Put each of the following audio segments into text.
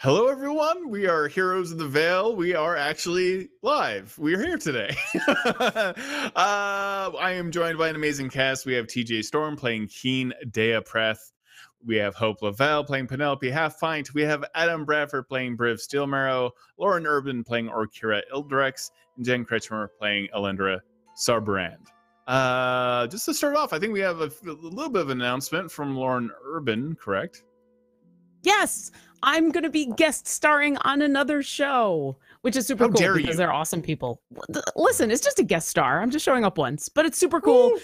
Hello, everyone. We are Heroes of the Veil. We are actually live. We are here today. I am joined by an amazing cast. We have TJ Storm playing Keen Dea Preth. We have Hope Lavelle playing Penelope Halfpint. We have Adam Bradford playing Briv Steelmarrow. Lauren Urban playing Orkira Ildrex. And Jen Kretschmer playing Elendra Sarbrand. Just to start off, I think we have a little bit of an announcement from Lauren Urban, correct? Yes, I'm going to be guest starring on another show, which is super cool because they're awesome people. Listen, it's just a guest star. I'm just showing up once, but it's super cool.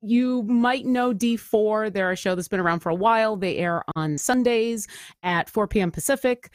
You might know D4. They're a show that's been around for a while. They air on Sundays at 4 p.m. Pacific.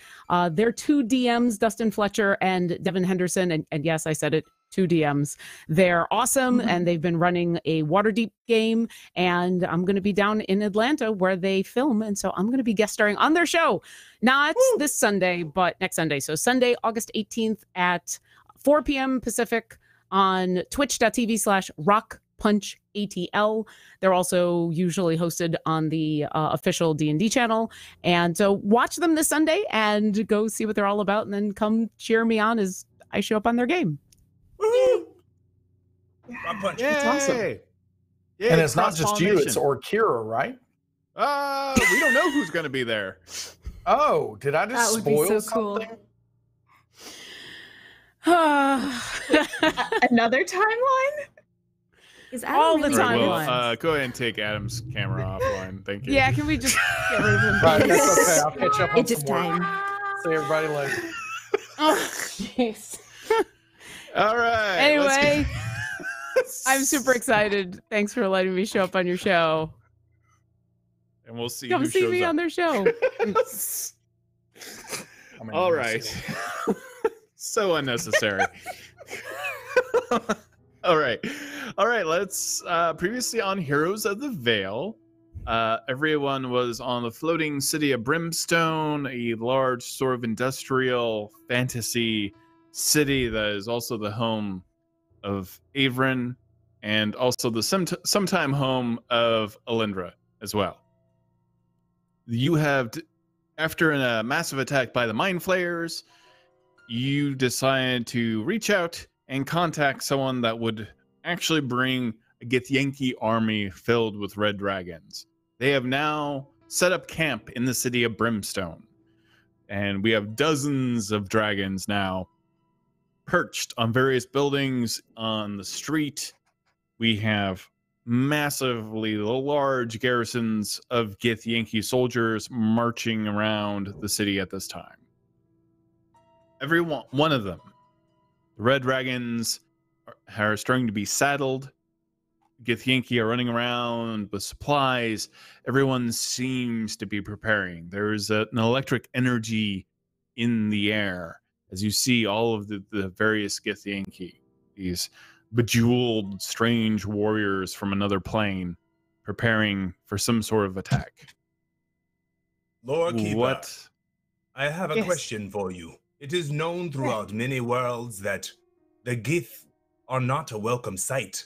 They're two DMs, Dustin Fletcher and Devin Henderson. And yes, I said it. 2 DMs. They're awesome, and they've been running a Waterdeep game, and I'm going to be down in Atlanta where they film, and so I'm going to be guest starring on their show. Not this Sunday, but next Sunday. So Sunday, August 18th at 4 p.m. Pacific on twitch.tv/rockpunchatl. They're also usually hosted on the official D&D channel, and so watch them this Sunday and go see what they're all about, and then come cheer me on as I show up on their game. It's awesome. Yay, and it's not just you, it's Orkira, right? We don't know who's going to be there. Oh, did I just spoil something? Another timeline? Is all the time? Well, go ahead and take Adam's camera offline. Thank you. Yeah, can we just get rid of him? Right, that's okay. I'll catch up on It's just time. See everybody later. Oh, jeez. All right. Anyway, I'm super excited. Thanks for letting me show up on your show. And we'll see. Come see me on their show. All right. So unnecessary. All right. Let's. Previously on Heroes of the Veil, everyone was on the floating city of Brimstone, a large sort of industrial fantasy city that is also the home of Avrin and also the sometime home of Elendra as well. You have, after a massive attack by the Mind Flayers, you decided to reach out and contact someone that would actually bring a Githyanki army filled with red dragons. They have now set up camp in the city of Brimstone, and we have dozens of dragons now perched on various buildings on the street. We have massively large garrisons of Githyanki soldiers marching around the city at this time. Every one of them, the red dragons are starting to be saddled. Githyanki are running around with supplies. Everyone seems to be preparing. There's an electric energy in the air as you see all of the various Githyanki, these bejeweled, strange warriors from another plane, preparing for some sort of attack. Lord Keeper, what? I have a question for you. It is known throughout many worlds that the Gith are not a welcome sight.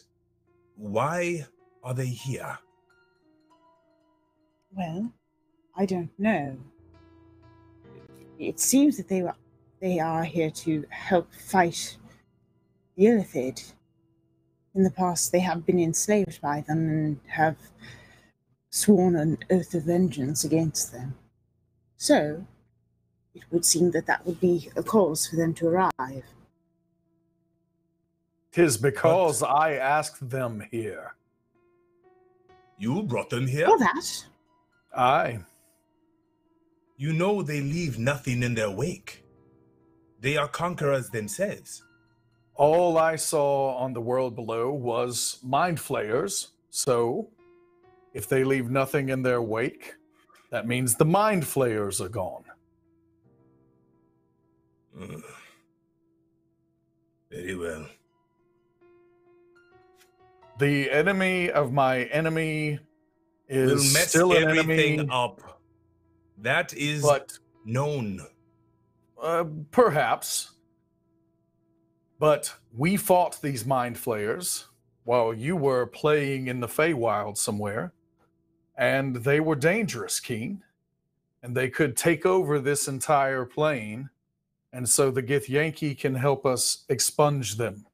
Why are they here? Well, I don't know. It seems that they are here to help fight the Illithid. In the past, they have been enslaved by them and have sworn an oath of vengeance against them. So, it would seem that would be a cause for them to arrive. 'Tis because I asked them here. You brought them here? For that? Aye. You know they leave nothing in their wake. They are conquerors themselves. All I saw on the world below was Mind Flayers, so if they leave nothing in their wake, that means the Mind Flayers are gone. Very well. The enemy of my enemy is We'll mess still an everything enemy. up. That is known. Perhaps. But we fought these Mind Flayers while you were playing in the Feywild somewhere, and they were dangerous, Keen. and they could take over this entire plane, and so the Githyanki can help us expunge them.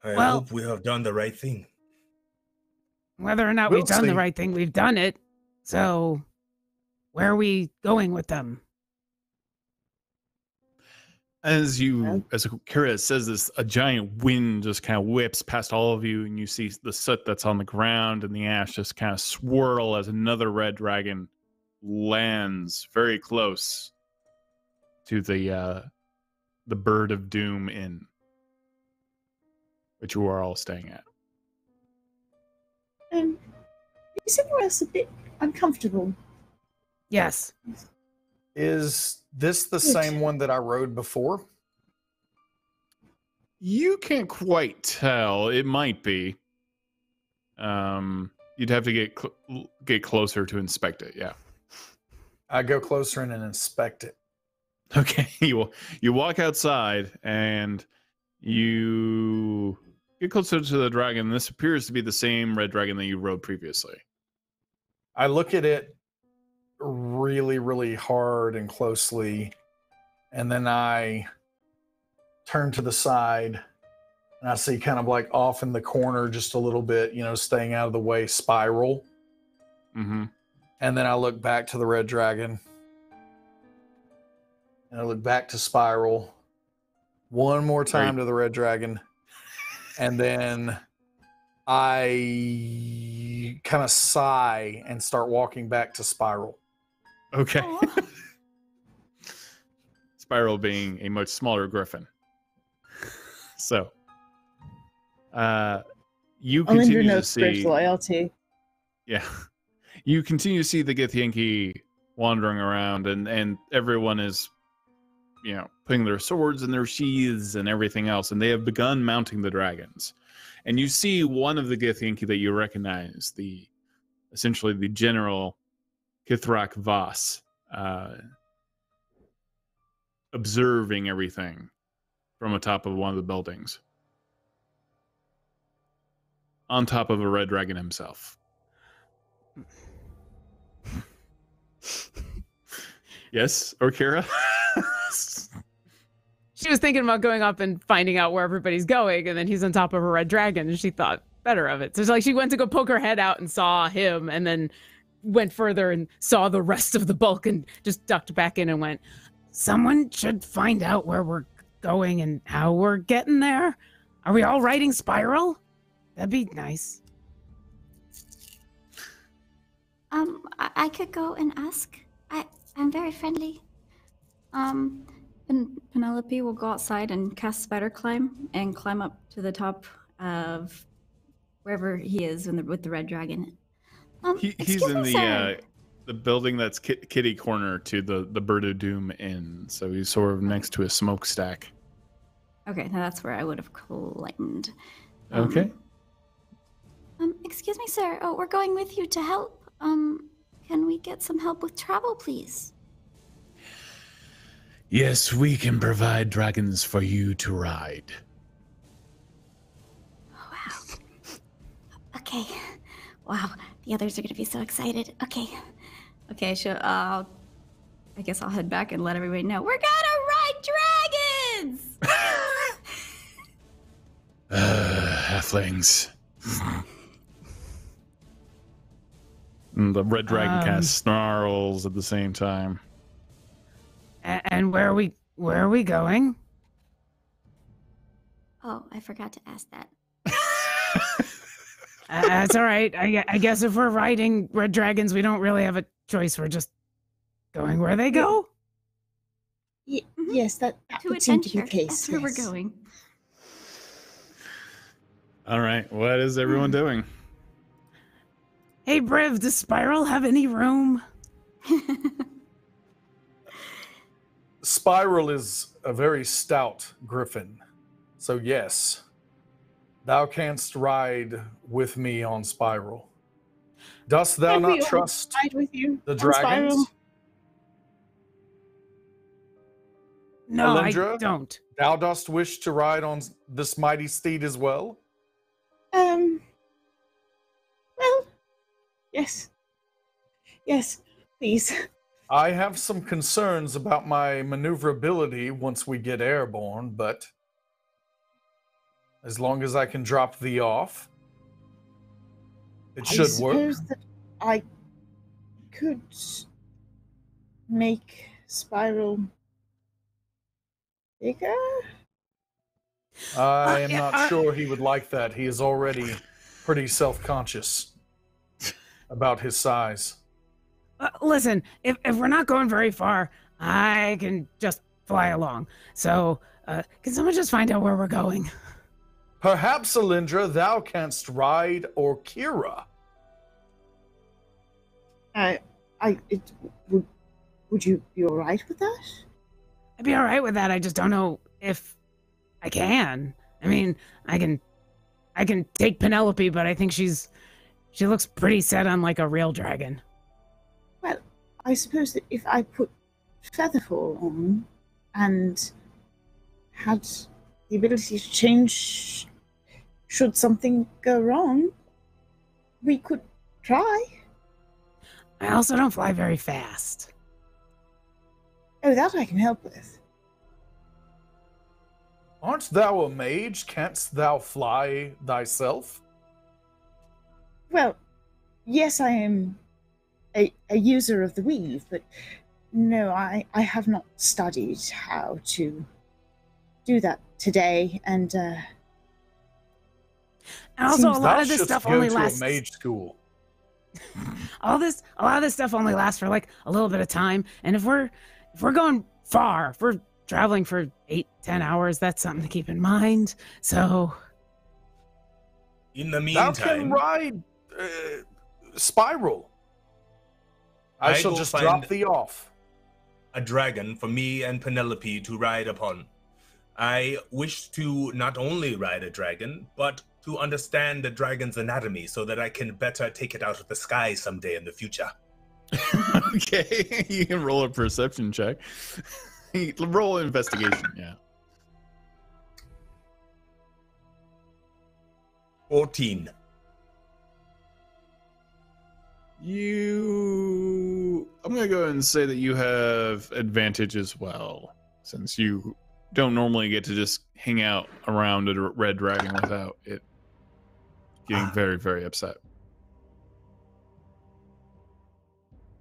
I hope we have done the right thing. Whether or not we've done the right thing, we've done it. So, where are we going with them? As Kira says this, a giant wind just kind of whips past all of you, and you see the soot that's on the ground and the ash just kind of swirl as another red dragon lands very close to the Bird of Doom Inn, which you are all staying at. Is anyone else a bit uncomfortable? Yes. Is this the same one that I rode before? You can't quite tell. It might be. You'd have to get closer to inspect it. Yeah. I go closer and inspect it. Okay. You walk outside and you get closer to the dragon. This appears to be the same red dragon that you rode previously. I look at it really, really hard and closely, and then I turn to the side and I see kind of like off in the corner just a little bit, staying out of the way, Spiral. Mm-hmm. And then I look back to the red dragon and I look back to Spiral one more time to the red dragon, and then I kind of sigh and start walking back to Spiral. Okay. Spiral being a much smaller griffin. So, you continue to see loyalty. Yeah, you continue to see the Githyanki wandering around, and everyone is, putting their swords in their sheaths and everything else, and they have begun mounting the dragons. And you see one of the Githyanki that you recognize, essentially the General Kithrak Voss, observing everything from atop of one of the buildings, on top of a red dragon himself. Yes, Orkira? She was thinking about going up and finding out where everybody's going, and then he's on top of a red dragon, and she thought better of it. So it's like she went to go poke her head out and saw him, and then went further and saw the rest of the bulk and just ducked back in and went, someone should find out where we're going and how we're getting there. Are we all riding Spiral? That'd be nice. I could go and ask. I'm very friendly. And Penelope will go outside and cast Spider Climb and climb up to the top of wherever he is with the red dragon. He's in the building that's kitty corner to the Bird of Doom Inn, so he's sort of next to a smokestack. Okay, now that's where I would have climbed. Okay. Excuse me, sir. Oh, we're going with you to help. Can we get some help with travel, please? Yes, we can provide dragons for you to ride. Oh, wow. Okay. Wow, the others are going to be so excited. Okay, so I guess I'll head back and let everybody know we're gonna ride dragons! Halflings. And the red dragon kind of snarls at the same time. And where are we going? Oh, I forgot to ask that. That's all right. I guess if we're riding red dragons, we don't really have a choice. We're just going where they go. Yes, that to would seem to be the adventure. case. That's where we're going. All right, what is everyone doing? Hey, Briv, does Spiral have any room? Spiral is a very stout griffin, so yes, thou canst ride with me on Spiral. Dost thou Can we not all trust ride with you the on Spiral? dragons? No, Alindra, I don't. Thou dost wish to ride on this mighty steed as well? Well, yes. Yes, please. I have some concerns about my maneuverability once we get airborne, but as long as I can drop thee off, it should work. I suppose that I could make Spiral bigger? I am not sure he would like that. He is already pretty self-conscious about his size. Listen, if we're not going very far, I can just fly along. So, can someone just find out where we're going? Perhaps, Alindra, thou canst ride Orkira. Would you be all right with that? I'd be all right with that. I just don't know if I can. I mean, I can take Penelope, but I think she looks pretty set on like a real dragon. Well, I suppose that if I put Featherfall on and had the ability to change should something go wrong, we could try. I also don't fly very fast. Oh, that I can help with. Aren't thou a mage? Canst thou fly thyself? Well, yes, I am a user of the weave, but no, I have not studied how to do that today, and also a lot of this stuff only lasts. To a mage school. A lot of this stuff only lasts for like a little bit of time, and if we're going far, if we're traveling for 8-10 hours, that's something to keep in mind. So, in the meantime, thou can ride Spiral. I shall just drop thee off. A dragon for me and Penelope to ride upon. I wish to not only ride a dragon, but to understand the dragon's anatomy so that I can better take it out of the sky someday in the future. Okay, you can roll a perception check. Roll an investigation, yeah. 14. I'm going to go ahead and say that you have advantage as well, since you don't normally get to just hang out around a red dragon without it getting very, very upset.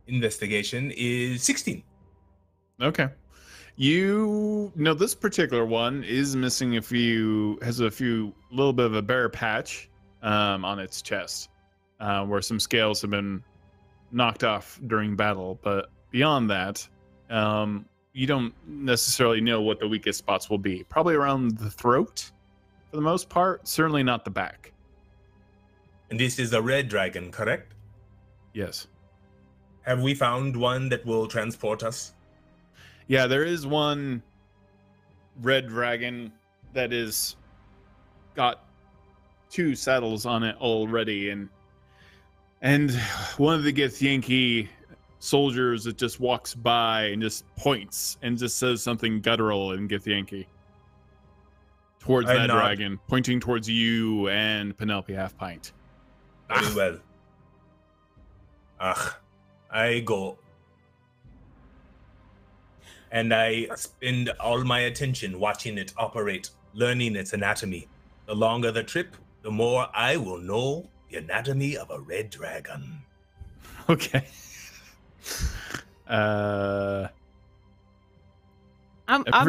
Investigation is 16. Okay. You know this particular one is missing has a little bit of a bare patch on its chest, where some scales have been knocked off during battle. But beyond that, you don't necessarily know what the weakest spots will be. Probably around the throat, for the most part. Certainly not the back. And this is a red dragon, correct? Yes. Have we found one that will transport us? Yeah, there is one red dragon that is got 2 saddles on it already, and one of the Githyanki soldiers that just walks by and just points and just says something guttural in Githyanki towards that dragon, pointing towards you and Penelope Halfpint. Very well. I go. And I spend all my attention watching it operate, learning its anatomy. The longer the trip, the more I will know the anatomy of a red dragon. Okay. Every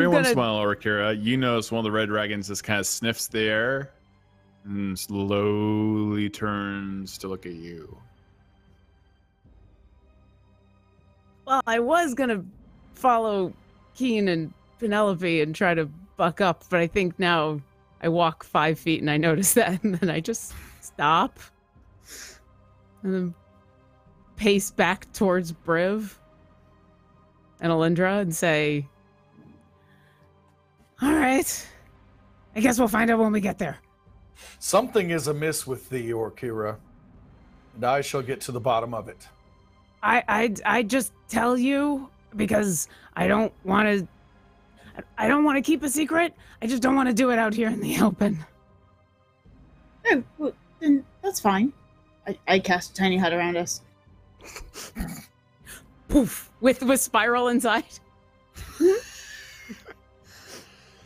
once in a while, Orkira, you notice one of the red dragons just kind of sniffs the air and slowly turns to look at you. Well, I was gonna follow Keen and Penelope and try to buck up, but I think now I walk 5 feet and I notice that, and then I just stop and then pace back towards Briv and Alindra and say, all right, I guess we'll find out when we get there. Something is amiss with thee, Orkira, and I shall get to the bottom of it. I just tell you because I don't want to keep a secret. I just don't want to do it out here in the open. Oh, well, then that's fine. I cast a tiny hut around us. poof, with spiral inside.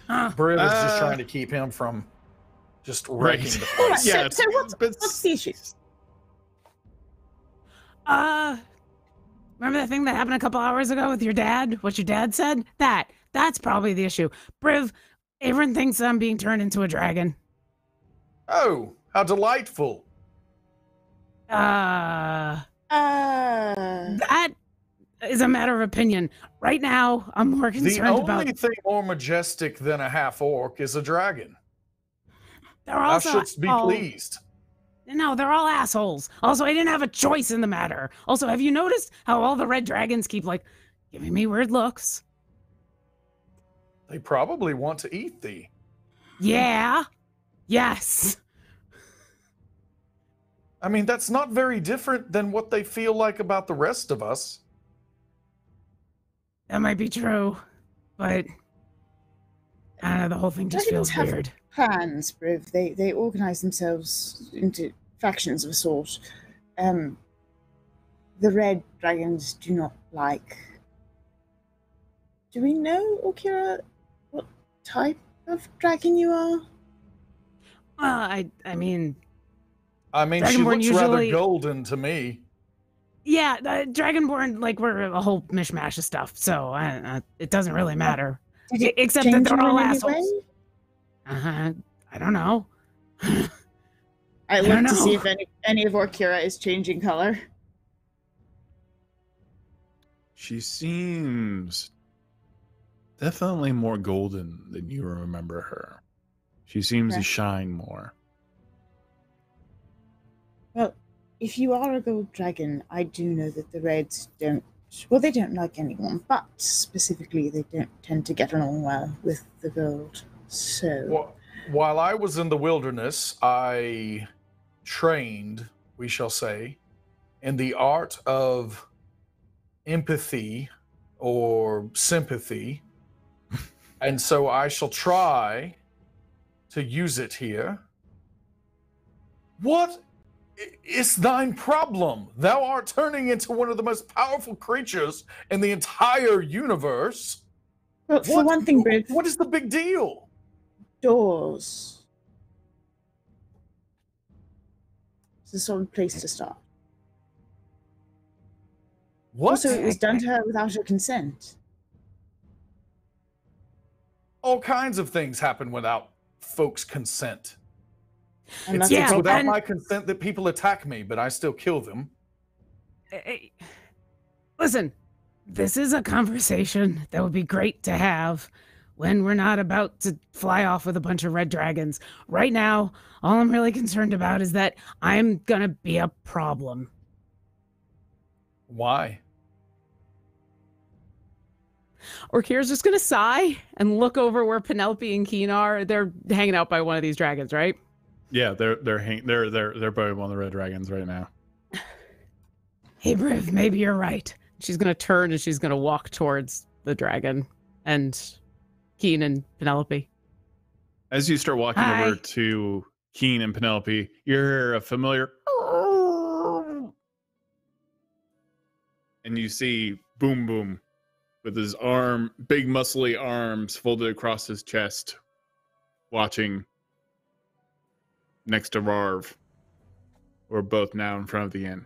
Briv is just trying to keep him from just wrecking the All right, place. Yeah, so what's the issue? Remember that thing that happened a couple hours ago with your dad? What your dad said? That's probably the issue. Briv, Averin thinks I'm being turned into a dragon. Oh, how delightful. That is a matter of opinion. Right now, I'm more concerned about... The only thing more majestic than a half-orc is a dragon. They're also... Thou shouldst be pleased. No, they're all assholes. Also, I didn't have a choice in the matter. Also, have you noticed how all the red dragons keep, like, giving me weird looks? They probably want to eat thee. Yeah. Yes. I mean, that's not very different than what they feel like about the rest of us. That might be true, but I don't know, the whole thing just Dragons feels weird. Clans, Briv. They organize themselves into factions of a sort. The red dragons do not like. Do we know, Orkira, what type of dragon you are? I mean, she looks rather golden to me. Yeah, Dragonborn, like, we're a whole mishmash of stuff, so it doesn't really matter. Except that they're all assholes. I don't know. I look to see if any of Orkira is changing color. She seems definitely more golden than you remember her. She seems to shine more. Well, if you are a gold dragon, I do know that the reds don't... Well, they don't like anyone, but specifically they don't tend to get along well with the gold. So... Well, while I was in the wilderness, I trained, we shall say, in the art of empathy or sympathy. And so I shall try to use it here. What is thine problem? Thou art turning into one of the most powerful creatures in the entire universe. Well, for one thing, Briv, what is the big deal? Doors. It's a solid place to start. What? Also, it was done to her without her consent. All kinds of things happen without folks' consent. And it's without my consent that people attack me, but I still kill them. Hey, listen, this is a conversation that would be great to have when we're not about to fly off with a bunch of red dragons. Right now, all I'm really concerned about is that I'm gonna be a problem. Why? Orkira's just gonna sigh and look over where Penelope and Keen are. They're hanging out by one of these dragons, right? Yeah, they're by one of the red dragons right now. Hey, Briv, maybe you're right. She's gonna turn and she's gonna walk towards the dragon and Keen and Penelope. As you start walking over to Keen and Penelope, you hear a familiar and you see Boom Boom with his big muscly arms folded across his chest, watching next to Rarv. We're both now in front of the inn.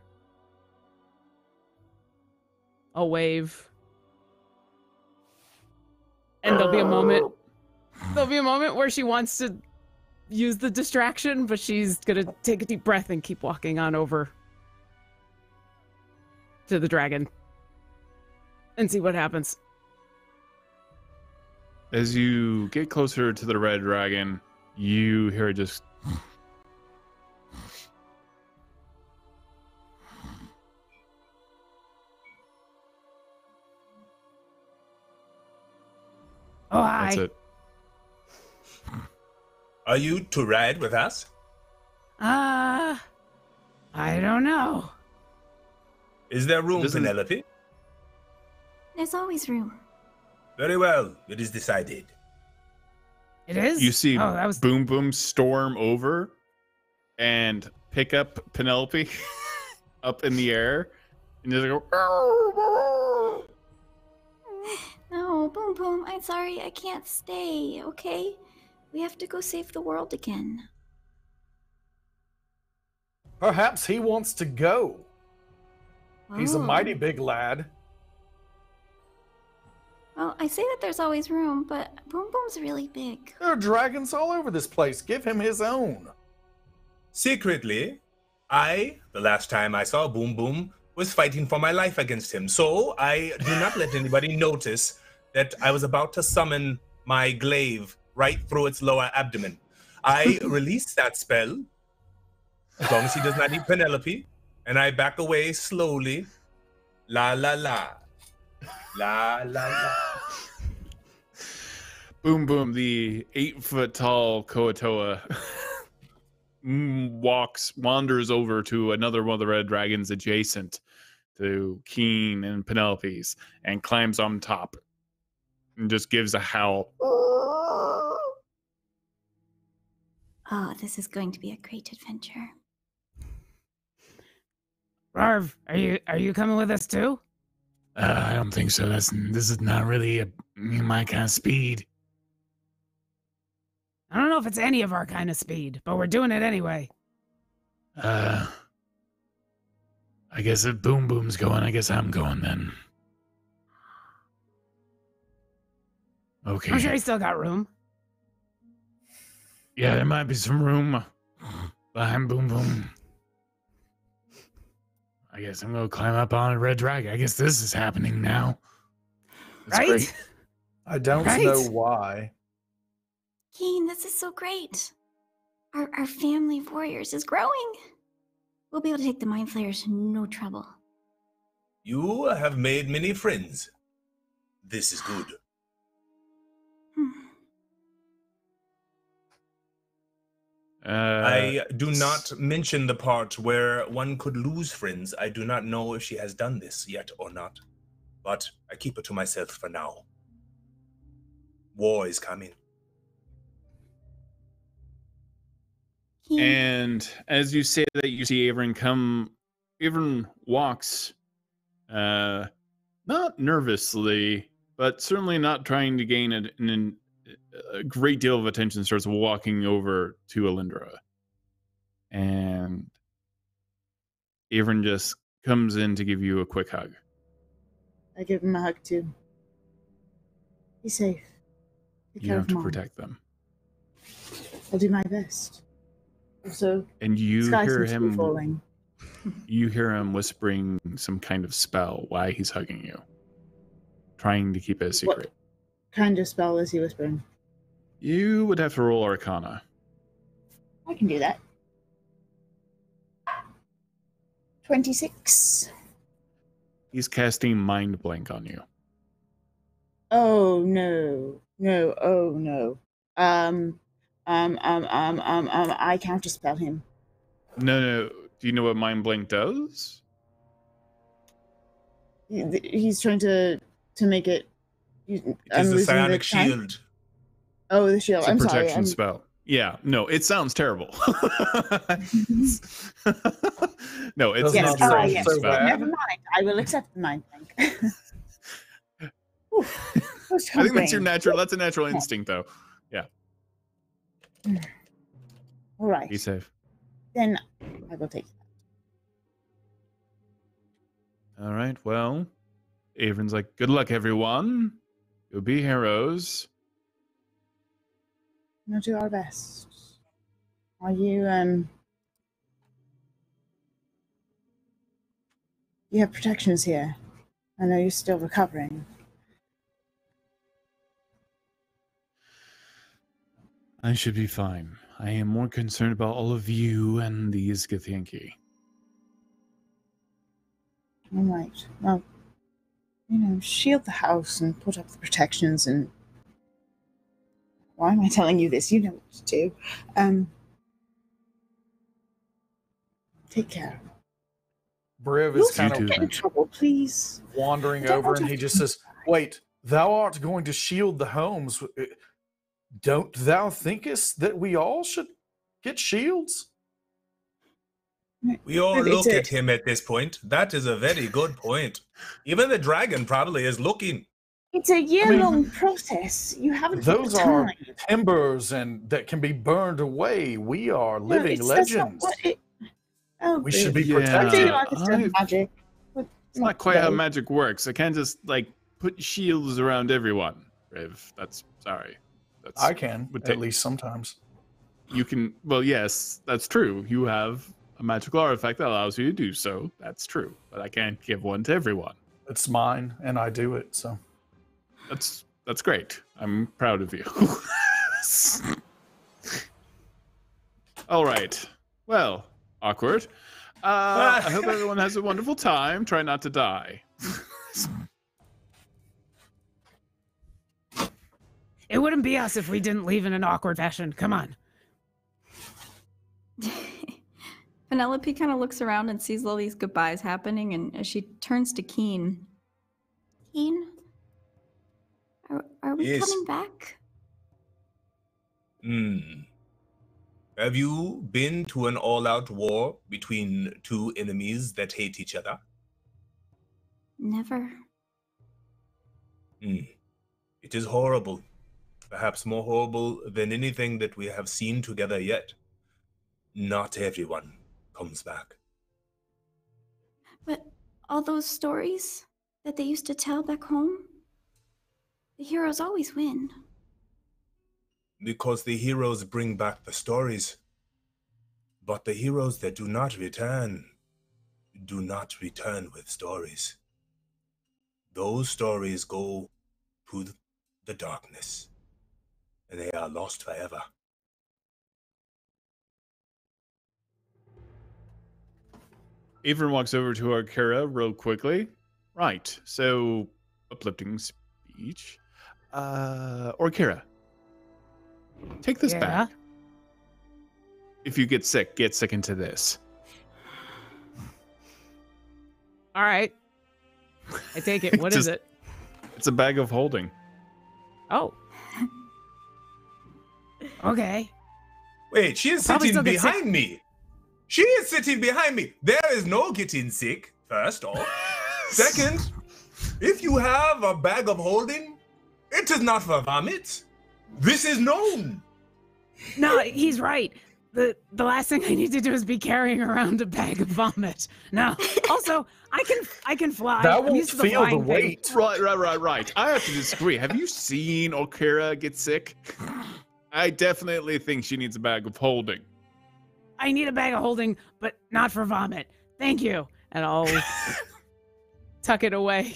I'll wave. And there'll be a moment. There'll be a moment where she wants to use the distraction, but she's gonna take a deep breath and keep walking on over to the dragon and see what happens. As you get closer to the red dragon, you hear it just oh, hi. That's it. Are you to ride with us? I don't know. Is there room, Penelope? There's always room. Very well. It is decided. It is? You see Boom Boom storm over and pick up Penelope up in the air and just go No, Boom Boom, I'm sorry, I can't stay, okay? We have to go save the world again. Perhaps he wants to go. He's a mighty big lad. Well, I say that there's always room, but Boom Boom's really big. There are dragons all over this place. Give him his own. Secretly, the last time I saw Boom Boom, was fighting for my life against him. So I do not let anybody notice that I was about to summon my glaive right through its lower abdomen. I release that spell, as long as he does not eat Penelope, and I back away slowly. La la la. La la la. Boom Boom, the 8-foot-tall Koatoa, wanders over to another one of the red dragons adjacent to Keen and Penelope's and climbs on top and just gives a howl. Oh, this is going to be a great adventure. Rarv, are you coming with us too? I don't think so. This is not really my kind of speed. I don't know if it's any of our kind of speed, but we're doing it anyway. I guess if Boom Boom's going, I guess I'm going then. Okay. I'm sure he's still got room. Yeah, there might be some room behind Boom Boom. I guess I'm gonna climb up on a red dragon. I guess this is happening now. That's right? Great. I don't know why. Keen, this is so great. Our family of warriors is growing. We'll be able to take the Mind Flayers no trouble. You have made many friends. This is good. I do not mention the part where one could lose friends. I do not know if she has done this yet or not, but I keep it to myself for now. War is coming. And as you say that, you see Averin come. Averin walks, not nervously, but certainly not trying to gain a great deal of attention. Starts walking over to Alindra, and Averin just comes in to give you a quick hug. I give him a hug too. Be safe. You have to protect them. I'll do my best. Also, and you hear him falling. You hear him whispering some kind of spell while he's hugging you, trying to keep it a secret. What kind of spell is he whispering? You would have to roll Arcana. I can do that. 26. He's casting Mind Blank on you. Oh no. No, oh no. I counterspell him. No. Do you know what Mind Blank does? He's trying to make it. It is the psionic shield. Oh, the shield. It's a protection spell. Yeah, no, it sounds terrible. No, it's yes, not your yes. spell. Never mind. I will accept the Mind Blank. I think that's your natural. That's a natural instinct, though. Yeah. All right. Be safe. Then I will take that. All right. Well, Averin's like, "Good luck, everyone. You'll be heroes." We'll do our best. Are you You have protections here. I know you're still recovering. I should be fine. I am more concerned about all of you and these Githyanki. All right. Well, shield the house and put up the protections and... Why am I telling you this? You know what to do. Take care. Briv is kind of get in trouble, please. Wandering over, and he just says, "Wait, thou art going to shield the homes. Don't thou thinkest that we all should get shields?" We all look at him at this point. That is a very good point. Even the dragon probably is looking. It's a year-long process. You haven't got Those the are time. timbers and that can be burned away. We are living That's not legends. what We should be Yeah. I protected. do understand magic. But It's not quite how today. magic works. I can't just like put shields around everyone. Riv, that's sorry. That's I can, would at take- least sometimes. You can. Well, yes, that's true. You have a magical artifact that allows you to do so. That's true. But I can't give one to everyone. It's mine, and I do it. So That's great. I'm proud of you. All right. Well, awkward. I hope everyone has a wonderful time. Try not to die. It wouldn't be us if we didn't leave in an awkward fashion. Come on. Penelope kind of looks around and sees all these goodbyes happening, and she turns to Keen. Keen, are we Yes. coming back? Have you been to an all-out war between two enemies that hate each other? Never. It is horrible. Perhaps more horrible than anything that we have seen together yet. Not everyone comes back. But all those stories that they used to tell back home, the heroes always win. Because the heroes bring back the stories. But the heroes that do not return with stories. Those stories go to the darkness, and they are lost forever. Avern walks over to Arkira real quickly. Right. So, uplifting speech. Arkira, take this back. If you get sick into this. All right. I take it. What is it? It's a bag of holding. Oh. Okay. Wait, she is Probably sitting still get sick. behind me. She is sitting behind me. There is no getting sick, first off. Second, if you have a bag of holding, it is not for vomit. This is known. No, he's right. The last thing I need to do is be carrying around a bag of vomit. No. Also, I can fly. That I'm won't used to feel the flying thing. weight. Right. I have to disagree. Have you seen Arkira get sick? I definitely think she needs a bag of holding. I need a bag of holding, but not for vomit. Thank you. And I'll tuck it away.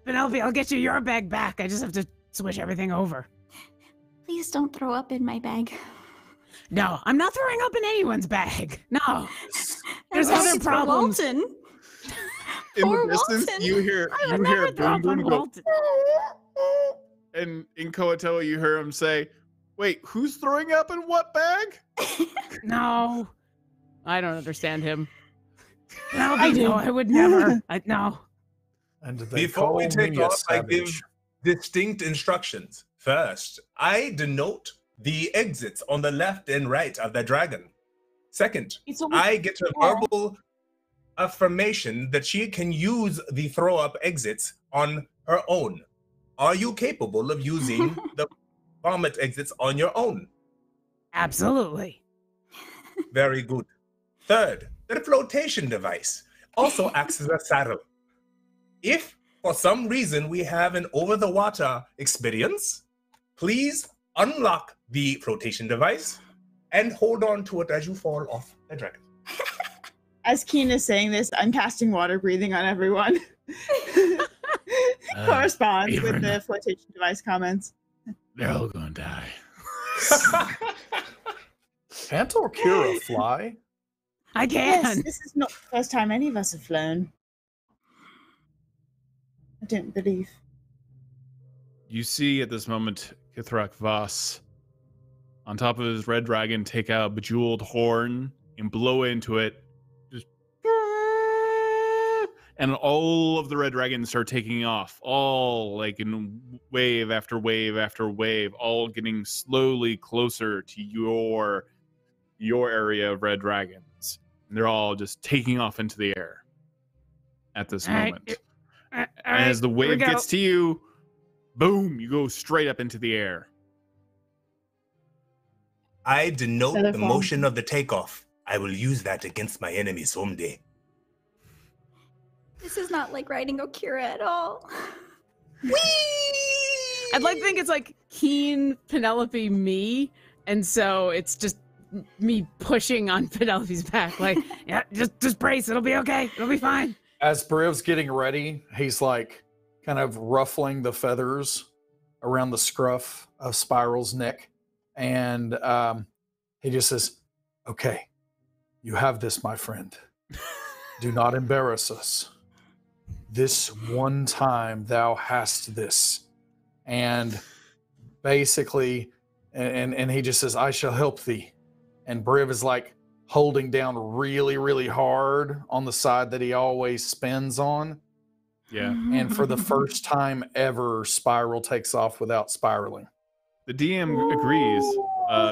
Penelope, I'll get you your bag back. I just have to switch everything over. Please don't throw up in my bag. No, I'm not throwing up in anyone's bag. No. There's That's other for problems. Walton. In Poor the distance, Walton. you hear I would never a throw boom up on boom go, Walton. and in Koatoa you hear him say, "Wait, who's throwing up in what bag?" No. I don't understand him. Penelope, no, I would never. No. And they Before we call take me a off, I give savage. distinct instructions. First, I denote the exits on the left and right of the dragon. Second, It's always I get a verbal affirmation that she can use the throw up exits on her own. Are you capable of using the vomit exits on your own? Absolutely. Very good. Third, the flotation device also acts as a saddle. If for some reason we have an over-the-water experience, please unlock the flotation device and hold on to it as you fall off the dragon. As Keen is saying this, I'm casting water breathing on everyone. Corresponds with Avern. the flotation device comments. They're all gonna die. Can't Arkira fly? I Yes, can. this is not the first time any of us have flown. I don't believe. You see at this moment Kithrak Voss on top of his red dragon take out a bejeweled horn and blow into it. Just and all of the red dragons start taking off, all like in wave after wave after wave, all getting slowly closer to your area of red dragons. And they're all just taking off into the air at this All right. moment. All And right, as the here we wave go. gets to you, boom, you go straight up into the air. I denote Feather the fall. motion of the takeoff. I will use that against my enemies someday. This is not like riding Okira at all. I'd like to think it's like Keen, Penelope, me, and so it's just me pushing on Penelope's back. Like, yeah, just brace. It'll be okay. It'll be fine. As Briv's getting ready, he's like kind of ruffling the feathers around the scruff of Spiral's neck. And he just says, okay, you have this, my friend. Do not embarrass us. This one time thou hast this. And basically, and he just says, I shall help thee. And Briv is like holding down really, really hard on the side that he always spins on. Yeah. And for the first time ever, Spiral takes off without spiraling. The DM agrees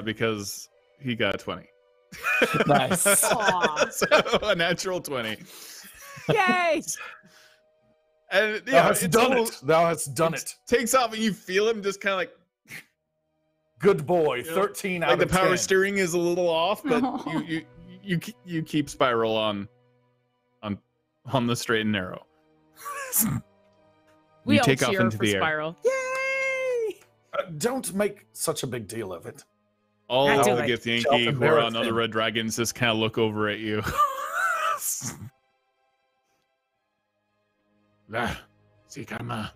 because he got 20. Nice. Aw. So a natural 20. Yay! And Thou yeah, hast it's done almost- it. Thou hast done it. Takes off and you feel him just kind of like Good boy. You know, 13 out like the of power 10. steering is a little off, but Oh. you keep Spiral on the straight and narrow. We You all take off cheer into for the air. Spiral. Yay! Don't make such a big deal of it. All I of do the it. Githyanki who are Self-embarrassed on other him. red dragons just kind of look over at you. La, Sikama.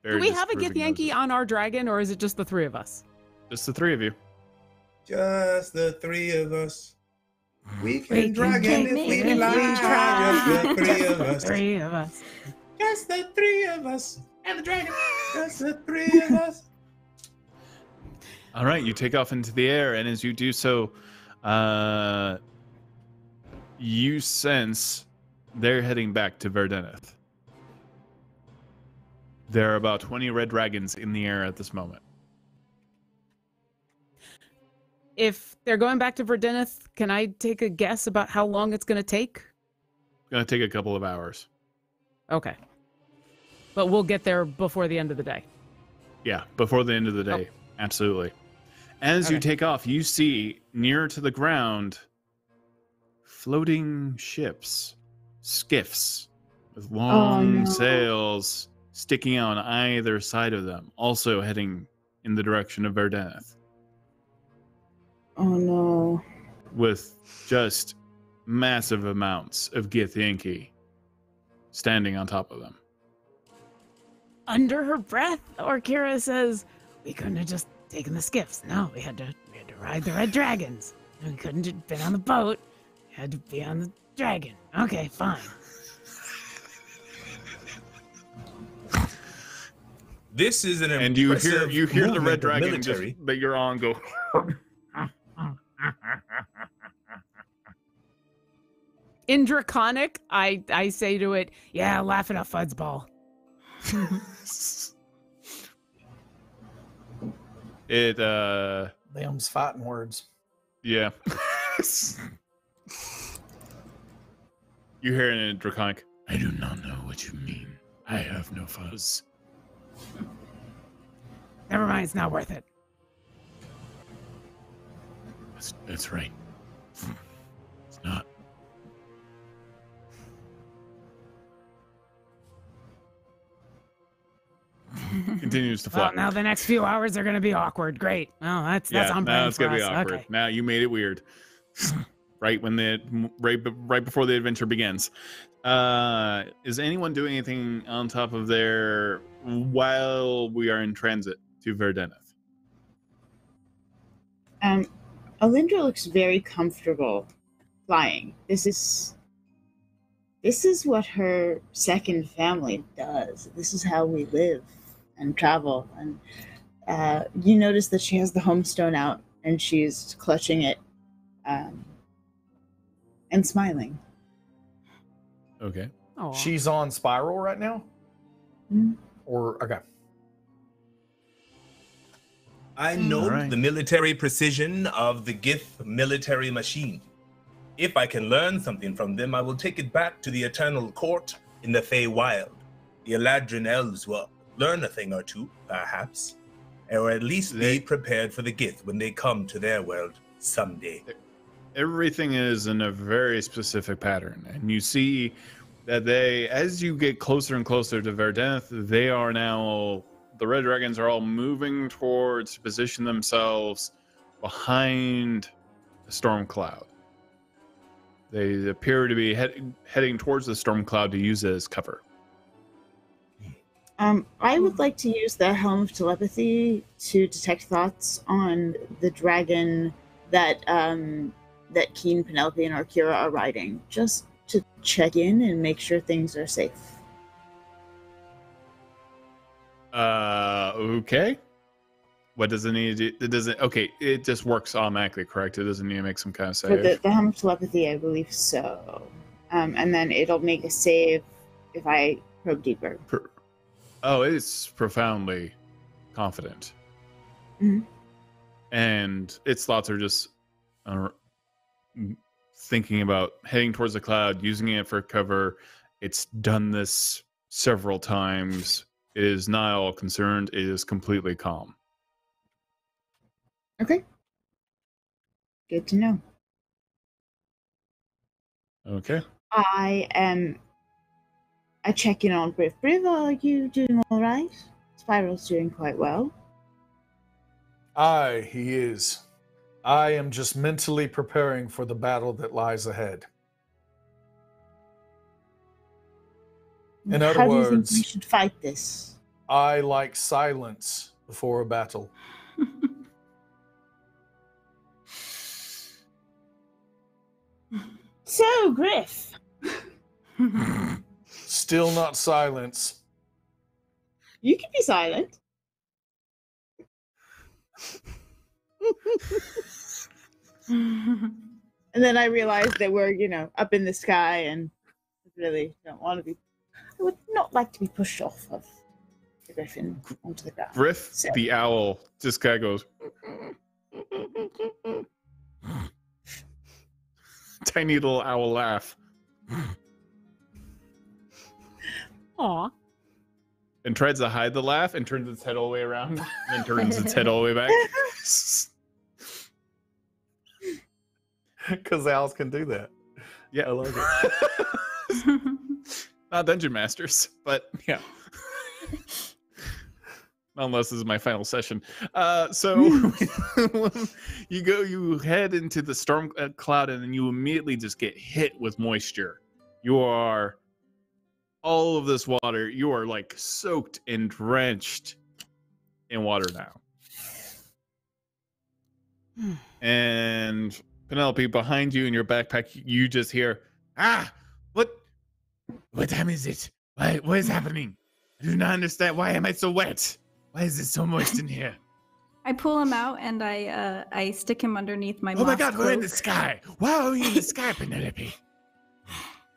Do we have a Githyanki on our dragon, or is it just the three of us? Just the three of you. Just the three of us. We We can can dragon if make we it if we try. Just the three of us. Three of us. Just the three of us. And the dragon. Just the three of us. All right, you take off into the air, and as you do so, you sense they're heading back to Verdeneth. There are about 20 red dragons in the air at this moment. If they're going back to Verdeneth, can I take a guess about how long it's going to take? It's going to take a couple of hours. Okay. But we'll get there before the end of the day. Yeah, before the end of the day. Absolutely. As you Okay. take off, you see near to the ground floating ships, skiffs with long no. sails sticking out on either side of them, also heading in the direction of Verdeneth, Oh no. with just massive amounts of Githyanki standing on top of them. Under her breath, Orkira says, we couldn't have just taken the skiffs. No, we had to ride the red dragons. We couldn't have been on the boat. We had to be on the dragon. Okay, fine. This is an And you hear impressive the red movement of dragon military. just, that you're on go. In Draconic, I say to it, yeah, laugh it up, fuzzball. It Them's fighting words. yeah. You hear it in Draconic. I do not know what you mean. I have no fuzz. Never mind, it's not worth it. That's right. It's not. Continues to Well, fly. now the next few hours are going to be awkward. Great. Well, that's on now brand it's for gonna be us. awkward. Okay. Now you made it weird. right before the adventure begins. Is anyone doing anything on top of there while we are in transit to Verdeneth? Alindra looks very comfortable flying. This is what her second family does. This is how we live and travel. And you notice that she has the homestone out and she's clutching it and smiling. Okay. Aw. She's on Spiral right now? Mhm. Or, okay. I know Alright. the military precision of the Gith military machine. If I can learn something from them, I will take it back to the Eternal Court in the Feywild. The Eladrin elves will learn a thing or two, perhaps, or at least be prepared for the Gith when they come to their world someday. Everything is in a very specific pattern, and you see that as you get closer and closer to Verdansk, they are now, the Red Dragons are all moving towards to position themselves behind the storm cloud. They appear to be heading towards the storm cloud to use it as cover. I would like to use the Helm of Telepathy to detect thoughts on the dragon that that Keen, Penelope, and Arkira are riding, just to check in and make sure things are safe. Okay. What does it need to do? It doesn't. Okay, it just works automatically, correct? It doesn't need to make some kind of save. For the Helm of Telepathy, I believe so. And then it'll make a save if I probe deeper. Oh, it's profoundly confident. Mm-hmm. And its thoughts are just thinking about heading towards the cloud, using it for cover. It's done this several times. It is not all concerned. It is completely calm. Okay. Good to know. Okay. I check in on Briv. Briv, are you doing all right? Spiral's doing quite well. Aye, he is. I am just mentally preparing for the battle that lies ahead. In other How do you think words, we should fight this? I like silence before a battle. So, Griff. Still not silence. You can be silent. And then I realized that we're, up in the sky and I really don't want to be. I would not like to be pushed off of the griffin onto the ground. Griff, the owl, just kind of goes. Tiny little owl laugh. Aw. And tries to hide the laugh and turns its head all the way around and then turns its head all the way back. Because owls can do that. Yeah, I like it. Not Dungeon Masters, but yeah. Unless this is my final session. So you head into the storm cloud and then you immediately just get hit with moisture. You are all of this water. You are like soaked and drenched in water now. And Penelope, behind you in your backpack, you just hear, what time is it? What is happening? I do not understand. Why am I so wet? Why is it so moist in here? I pull him out and I stick him underneath my. Oh my God, cloak. we're in the sky. Why are we in the sky, Penelope?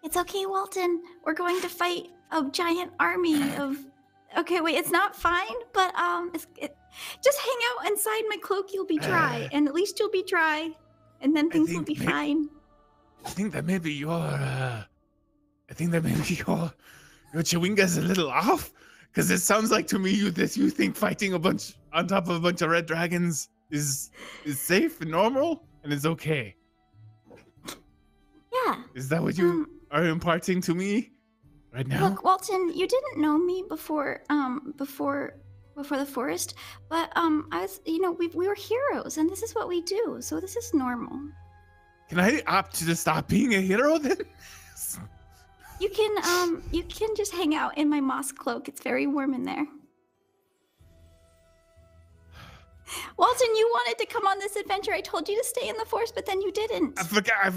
It's okay, Walton. We're going to fight a giant army of. Okay, wait, it's not fine, but just hang out inside my cloak. You'll be dry, and at least you'll be dry, and then things will be fine. I think that maybe your chewinga's a little off, because it sounds like to me that you think fighting on top of a bunch of red dragons is safe and normal and is okay. Yeah. Is that what you are imparting to me right now? Look, Walton, you didn't know me before the forest, but I was, we were heroes, and this is what we do, so this is normal. Can I opt to stop being a hero then? You can just hang out in my moss cloak. It's very warm in there. Walton, you wanted to come on this adventure. I told you to stay in the forest, but then you didn't. I forgot.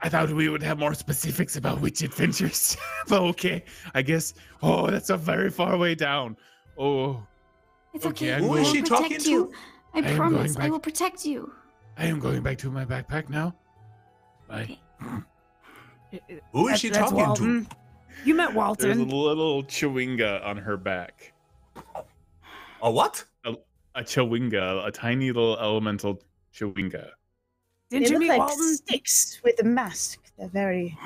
I thought we would have more specifics about which adventures. But okay, I guess. Oh, that's a very far way down. Oh. It's okay. Who is she talking to? I promise. I will protect you. I am going back to my backpack now. Bye. Okay. Who is she talking Walton. to? You met Walton. there's a little chewinga on her back. A what? A chewinga, a tiny little elemental chewinga. Didn't They you look meet like Walton? sticks with a mask. They're very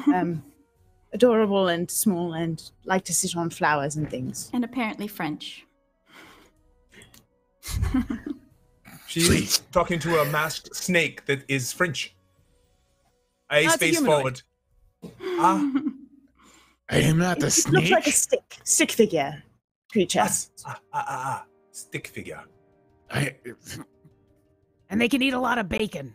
adorable and small and like to sit on flowers and things. And apparently French. She's talking to a masked snake that is French. Eyes That's a face humanoid. forward. Ah, I am not a It snake. looks like a stick figure creature. stick figure. And they can eat a lot of bacon.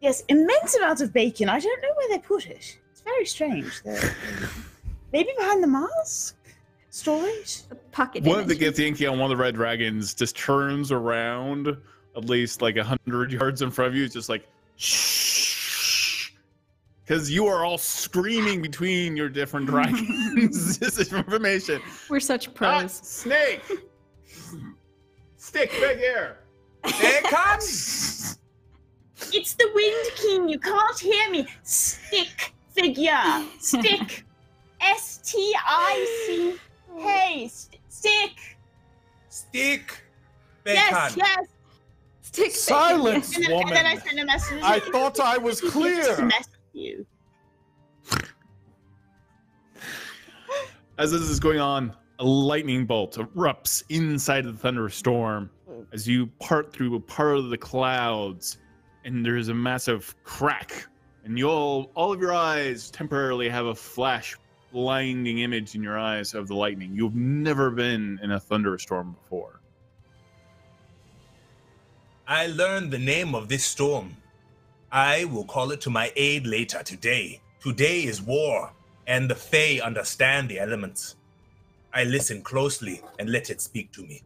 Yes, immense amounts of bacon. I don't know where they put it. It's very strange. Maybe behind the mask? Storage? The pocket One of the dimension. Githyanki on one of the red dragons just turns around at least like 100 yards in front of you. It's just like, shh. Because you are all screaming between your different dragons. This is information. We're such Ah, pros. snake! Stick figure! There it comes! It's the Wind King. You can't hear me. Stick figure. Stick. STIC. Hey, stick. Stick! Yes, Bacon. yes. Stick Silence, And woman. then I send a message. I thought I was Just clear. mess with you. As this is going on, a lightning bolt erupts inside of the thunderstorm as you part through a part of the clouds, and there's a massive crack, and all of your eyes temporarily have a flash, blinding image in your eyes of the lightning. You've never been in a thunderstorm before. I learned the name of this storm. I will call it to my aid later today. Today is war, and the Fae understand the elements. I listen closely and let it speak to me.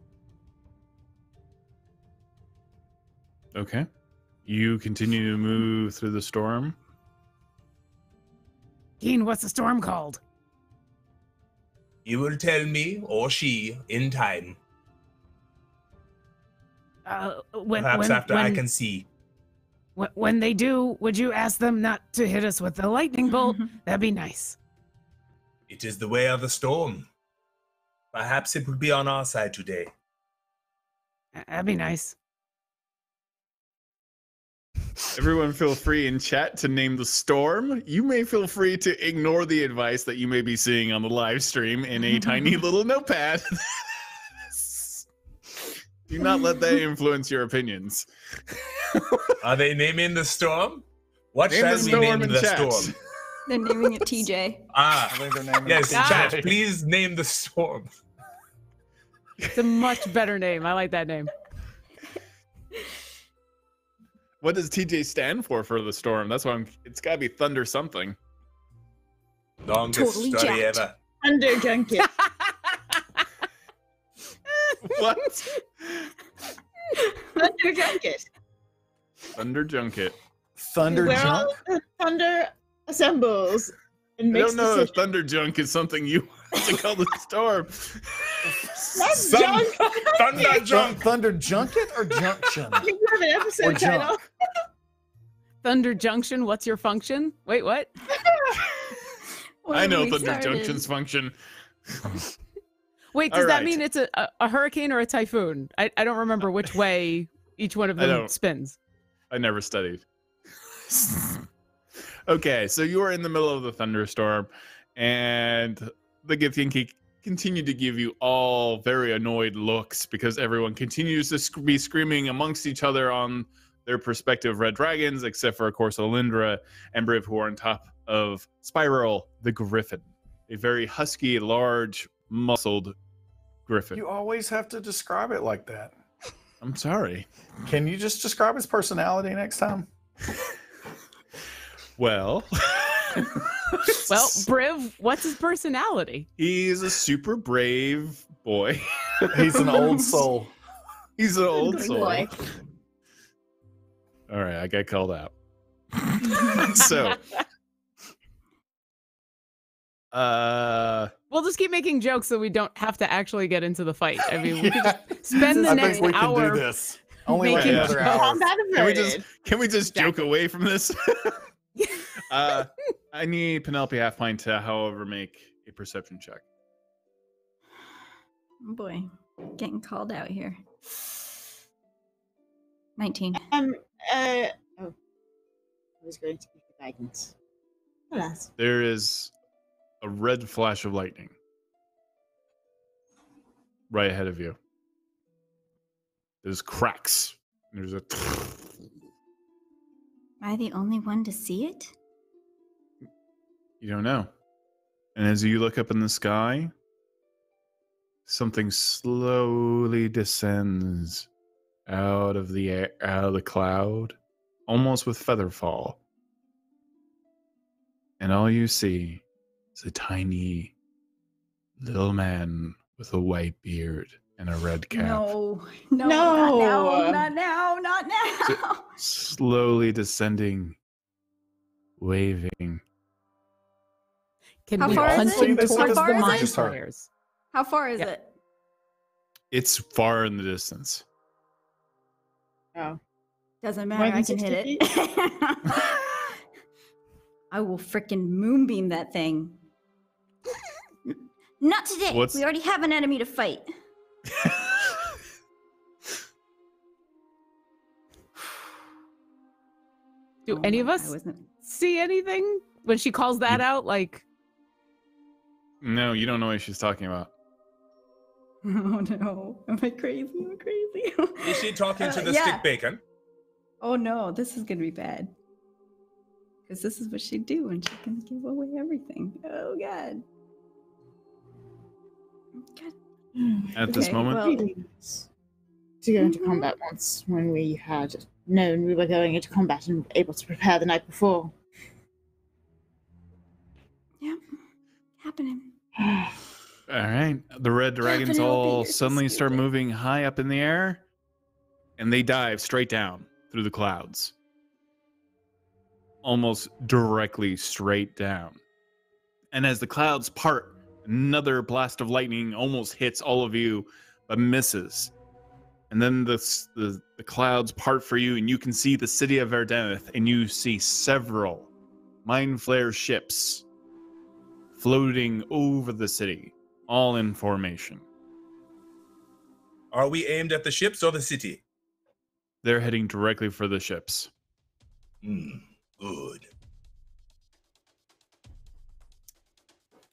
Okay. You continue to move through the storm. Keen, what's the storm called? You will tell me, or she, in time. Perhaps after I can see. When they do, would you ask them not to hit us with the lightning bolt? That'd be nice. It is the way of the storm. Perhaps it will be on our side today. That'd be nice. Everyone feel free in chat to name the storm. You may feel free to ignore the advice that you may be seeing on the live stream in a tiny little notepad. Do not let that influence your opinions. Are they naming the storm? What Name shall the we storm name in the chat. storm? They're naming it TJ. I think they're naming Yes, it chat, TJ. please name the storm. It's a much better name. I like that name. What does TJ stand for the storm? That's why it's got to be Thunder something. Longest Totally story jacked. ever. Under junket. What? Thunder junket. Thunder Junket. Thunder Where junk. all the thunder assembles and I makes don't know if decisions. Thunder Junk is something you want to call the storm. That's Some- junk. Thunder junk. Thunder junket or junction? I think you have an Or episode junk. title. Thunder Junction, what's your function? Wait, what? I know We Thunder started. Junction's function. Wait, does All that right. mean it's a hurricane or a typhoon? I don't remember which way each one of I them don't. spins. I never studied. Okay, so you are in the middle of the thunderstorm, and the Githyanki continue to give you all very annoyed looks because everyone continues to be screaming amongst each other on their respective red dragons, except for, of course, Alindra and Briv, who are on top of Spiral the Griffin, a very husky, large, muscled griffin. You always have to describe it like that. I'm sorry. Can you just describe his personality next time? Well, Well, Briv, what's his personality? he's a super brave boy. He's an old soul. He's an old Good soul. boy. All right, I got called out. So, We'll just keep making jokes so we don't have to actually get into the fight. I mean, we could just spend the I next think we can hour. do this. Only like making another jokes. hour. Combat can we averted. just joke away from this? I need Penelope Halfpine to, however, make a perception check. Oh boy, getting called out here. 19. I was going to give you guidance. Alas. There is a red flash of lightning right ahead of you. There's cracks. There's a. Am I the only one to see it? You don't know. And as you look up in the sky, something slowly descends out of the air, out of the cloud, almost with feather fall. And all you see is a tiny little man with a white beard and a red cap. No, not now. Slowly descending, waving. Can How we far is hunt it? him How towards far the is mind it? flayers? How far is Yeah. it? It's far in the distance. Oh. Doesn't More matter. than I can 60 hit it. I will frickin' moonbeam that thing. Not today. What's- We already have an enemy to fight. Do any of I us wasn't. see anything when she calls that out? Like, No, you don't know what she's talking about. Oh no. Am I crazy? Am I crazy? Is she talking to the Yeah. stick bacon? Oh no, this is gonna be bad. Because this is what she'd do and she's gonna give away everything. Oh god. God. At this Okay, moment, well- Really nice to go into Mhm. combat once when we had known we were going into combat and able to prepare the night before. Yeah. Happening. all right. The red dragons Penelope, all you're so suddenly start stupid. moving high up in the air, and they dive straight down through the clouds. Almost directly straight down. And as the clouds part, another blast of lightning almost hits all of you, but misses. And then the clouds part for you, and you can see the city of Verdanith, and you see several Mind Flare ships floating over the city, all in formation. Are we aimed at the ships or the city? They're heading directly for the ships. Good.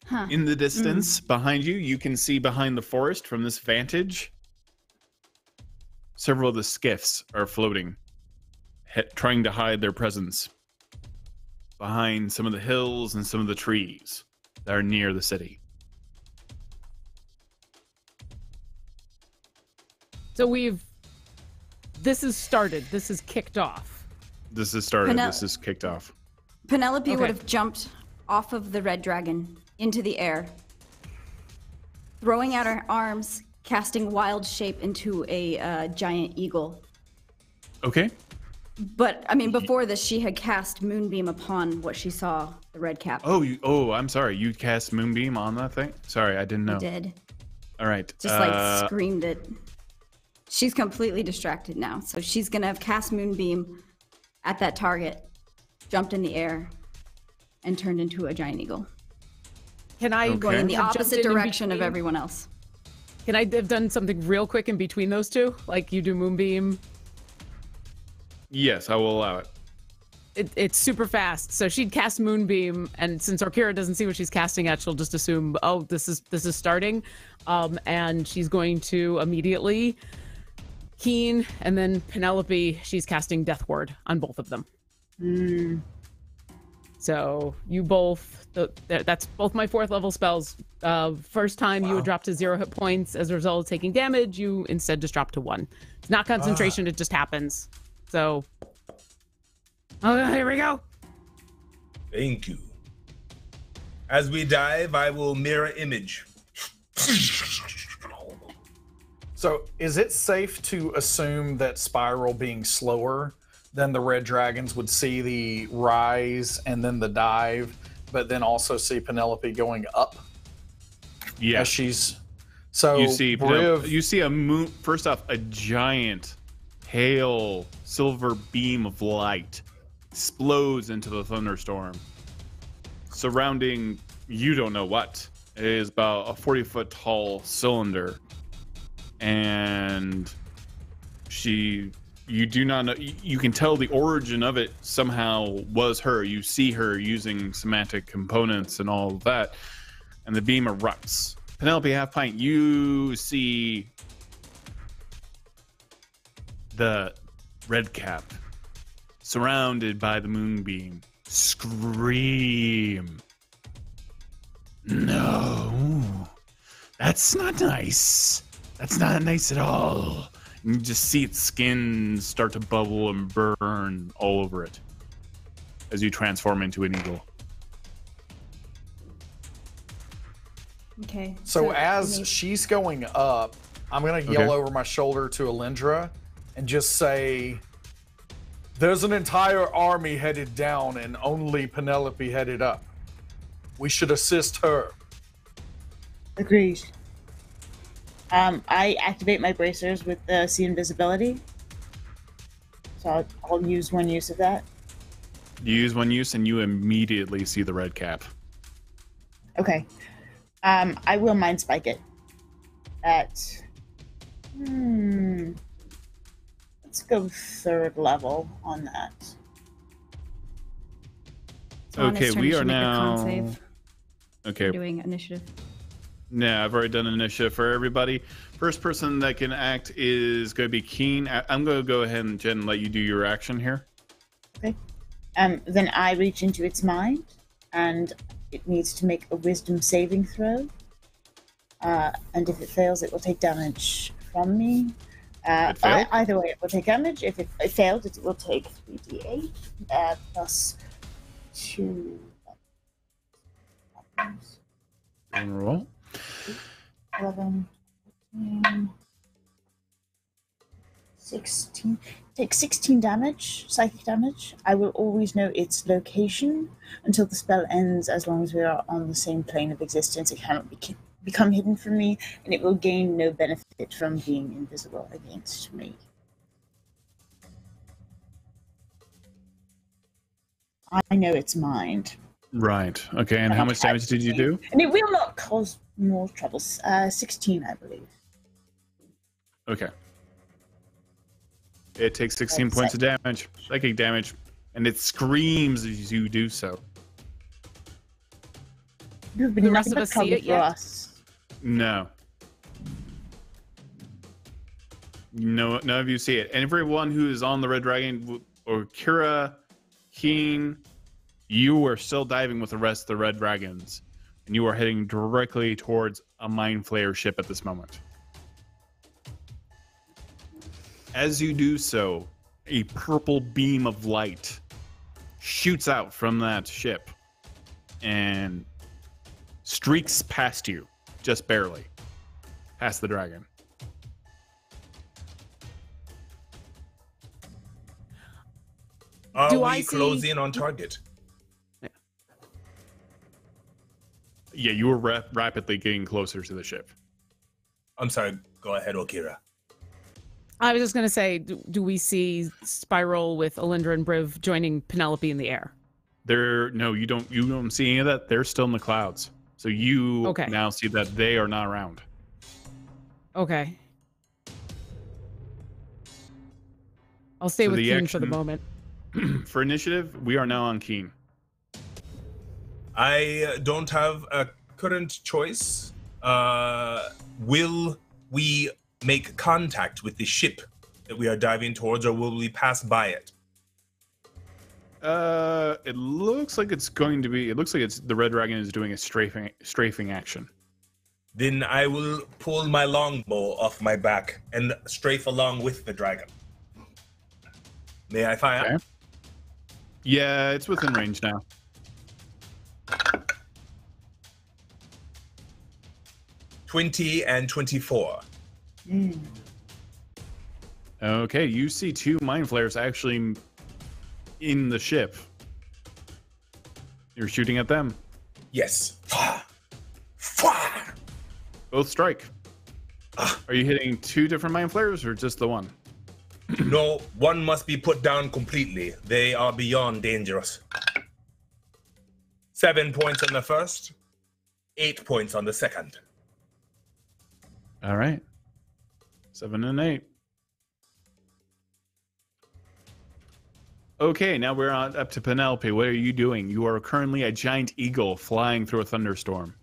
Huh. In the distance behind you, you can see behind the forest from this vantage, several of the skiffs are floating, trying to hide their presence behind some of the hills and some of the trees that are near the city. so this is started. This is kicked off. This is started. Penel- This is kicked off. Penelope Okay. would have jumped off of the red dragon into the air, throwing out her arms, casting wild shape into a giant eagle. Okay. But I mean, before this, she had cast moonbeam upon what she saw, the red cap. Oh, I'm sorry. You cast Moonbeam on that thing? Sorry, I didn't know. I did. All right. Just like screamed it. She's completely distracted now, so she's gonna have cast moonbeam at that target, jumped in the air, and turned into a giant eagle, Can I Okay. going in the have jumped opposite in direction of between? everyone else. Can I have done something real quick in between those two? Like you do Moonbeam. Yes, I will allow it. It's super fast. So she'd cast Moonbeam, and since Orkira doesn't see what she's casting at, she'll just assume, oh, this is starting. And she's going to immediately Keen and then Penelope, she's casting Death Ward on both of them. So you both, that's both my 4th level spells. First time you would drop to 0 hit points as a result of taking damage. You instead just drop to 1. It's not concentration, it just happens. So, oh, here we go. Thank you. As we dive, I will mirror image. So, is it safe to assume that Spiral being slower than the Red Dragons would see the rise and then the dive, but then also see Penelope going up Yeah. as she's. So You see, Briv, you see a moon. First off, a giant, pale silver beam of light explodes into the thunderstorm, surrounding you don't know what. It is about a 40-foot tall cylinder, and she You do not know. You can tell the origin of it somehow was her. You see her using semantic components and all of that, and the beam erupts. Penelope Half Pint, you see the red cap surrounded by the moonbeam scream. No, that's not nice. That's not nice at all. And you just see its skin start to bubble and burn all over it as you transform into an eagle. Okay. So as she's going up, I'm going to yell over my shoulder to Alindra and just say, there's an entire army headed down and only Penelope headed up. We should assist her. Agreed. I activate my bracers with see invisibility. So I'll use one use of that. You use one use and you immediately see the red cap. Okay. I will mind spike it at let's go 3rd level on that. Okay, we are now okay. Doing initiative. Yeah, I've already done initiative for everybody. First person that can act is going to be Keen. I'm going to go ahead and Jen let you do your action here. Okay. Then I reach into its mind, and it needs to make a wisdom saving throw. And if it fails, it will take damage from me. Either way, it will take damage. If it failed, it will take 3d8 plus 2. Roll. 11, 14, 16. Take 16 damage, psychic damage. I will always know its location until the spell ends, as long as we are on the same plane of existence. It cannot become hidden from me, and it will gain no benefit from being invisible against me. I know its mind. Right. Okay, and how much damage did you do? And it will not cause more troubles. 16, I believe. Okay. It takes 16 points of damage, psychic damage, and it screams as you do so. You've been nothing but trouble for us. No. No, none of you see it. And everyone who is on the Red Dragon, or Kira, Keen, you are still diving with the rest of the Red Dragons, and you are heading directly towards a Mind Flayer ship at this moment. As you do so, a purple beam of light shoots out from that ship and streaks past you, just barely, past the dragon. Are we closing on target? Yeah, you were rapidly getting closer to the ship. I'm sorry. Go ahead, Okira. I was just going to say, do we see Spiral with Alindra and Briv joining Penelope in the air? No, you don't see any of that. They're still in the clouds. So you now see that they are not around. Okay. I'll stay with Keen for the moment. For initiative, we are now on Keen. I don't have a current choice. Will we make contact with the ship that we are diving towards, or will we pass by it? It looks like it's going to be. It looks like it's the Red Dragon is doing a strafing action. Then I will pull my longbow off my back and strafe along with the dragon. May I fire? Okay. Yeah, it's within range now. $20 and $24. Okay, you see 2 Mind Flayers actually in the ship. You're shooting at them. Yes. Both strike. Are you hitting 2 different Mind Flayers or just the one? No, one must be put down completely. They are beyond dangerous. 7 points on the first, 8 points on the second. All right. 7 and 8. Okay, now we're on up to Penelope. What are you doing? You are currently a giant eagle flying through a thunderstorm.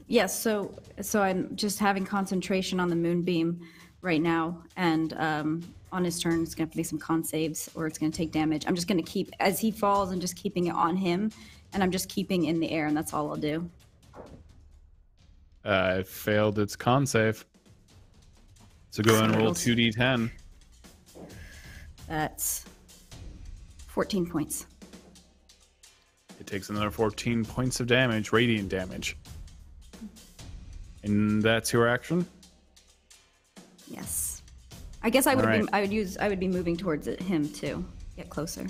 Yes, so I'm just having concentration on the moonbeam right now, and on his turn, it's gonna have to be some con saves, or it's gonna take damage. I'm just gonna keep, as he falls, I'm just keeping it on him, and I'm just keeping in the air, and that's all I'll do. It failed its con save. So go and roll 2d10. That's 14 points. It takes another 14 points of damage, radiant damage. And that's your action? Yes. I guess I would be moving towards him too. Get closer.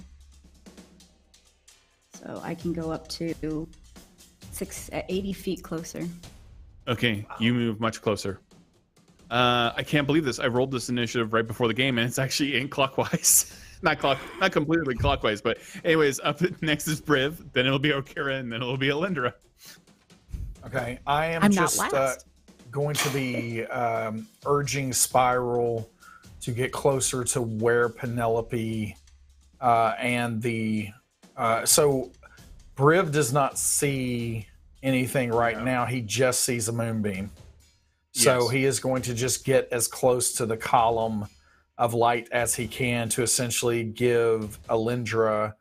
So I can go up to 80 feet closer. Okay, you move much closer. I can't believe this. I rolled this initiative right before the game, and it's actually in clockwise. not completely clockwise, but anyways, up next is Briv, then it'll be Okira, and then it'll be Alindra. Okay, I'm just going to be urging Spiral to get closer to where Penelope and the... so Briv does not see anything right now. He just sees a moonbeam. So he is going to just get as close to the column of light as he can to essentially give Alindra,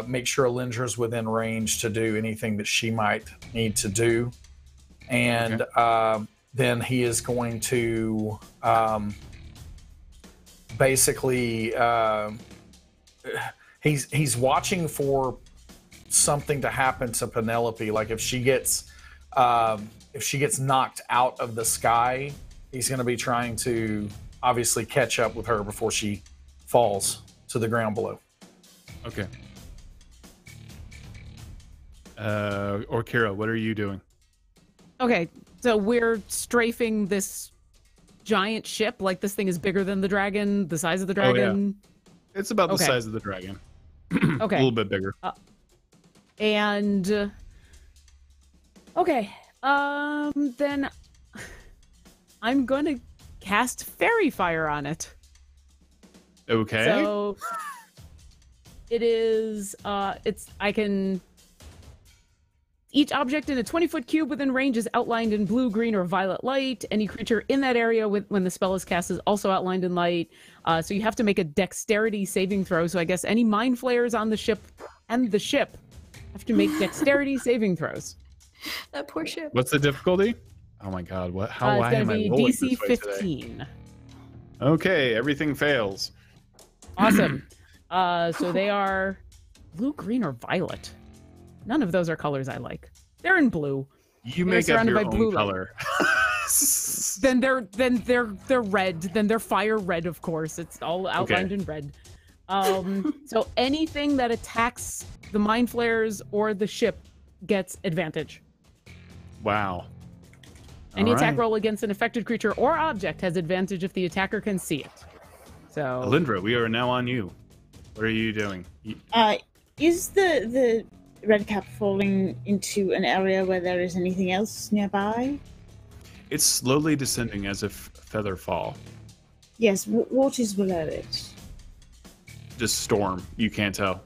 make sure Alindra's within range to do anything that she might need to do. And then he is going to basically, he's watching for something to happen to Penelope. Like if she gets knocked out of the sky, he's going to be trying to obviously catch up with her before she falls to the ground below. Okay. Okira, what are you doing? Okay, so we're strafing this giant ship. Like this thing is bigger than the dragon, the size of the dragon. Oh, yeah. It's about the size of the dragon. Okay. A little bit bigger. Okay. Then I'm gonna cast Fairy Fire on it. Okay. So it is, each object in a 20-foot cube within range is outlined in blue, green, or violet light. Any creature in that area when the spell is cast is also outlined in light. So you have to make a dexterity saving throw. So I guess any mind flayers on the ship and the ship have to make dexterity saving throws. That poor ship. What's the difficulty? Oh my god, what? Why am I rolling DC this way 15. Today? Okay, everything fails. Awesome. So they are blue, green, or violet. None of those are colors I like. They're in blue. You make up your own color. Then they're red. Then they're fire red, of course. It's all outlined in red. So anything that attacks the mind flayers or the ship gets advantage. Wow. Any attack roll against an affected creature or object has advantage if the attacker can see it. So Alindra, we are now on you. What are you doing? Is the red cap falling into an area where there is anything else nearby? It's slowly descending as if feather fall. Yes, what is below it? Just storm. You can't tell.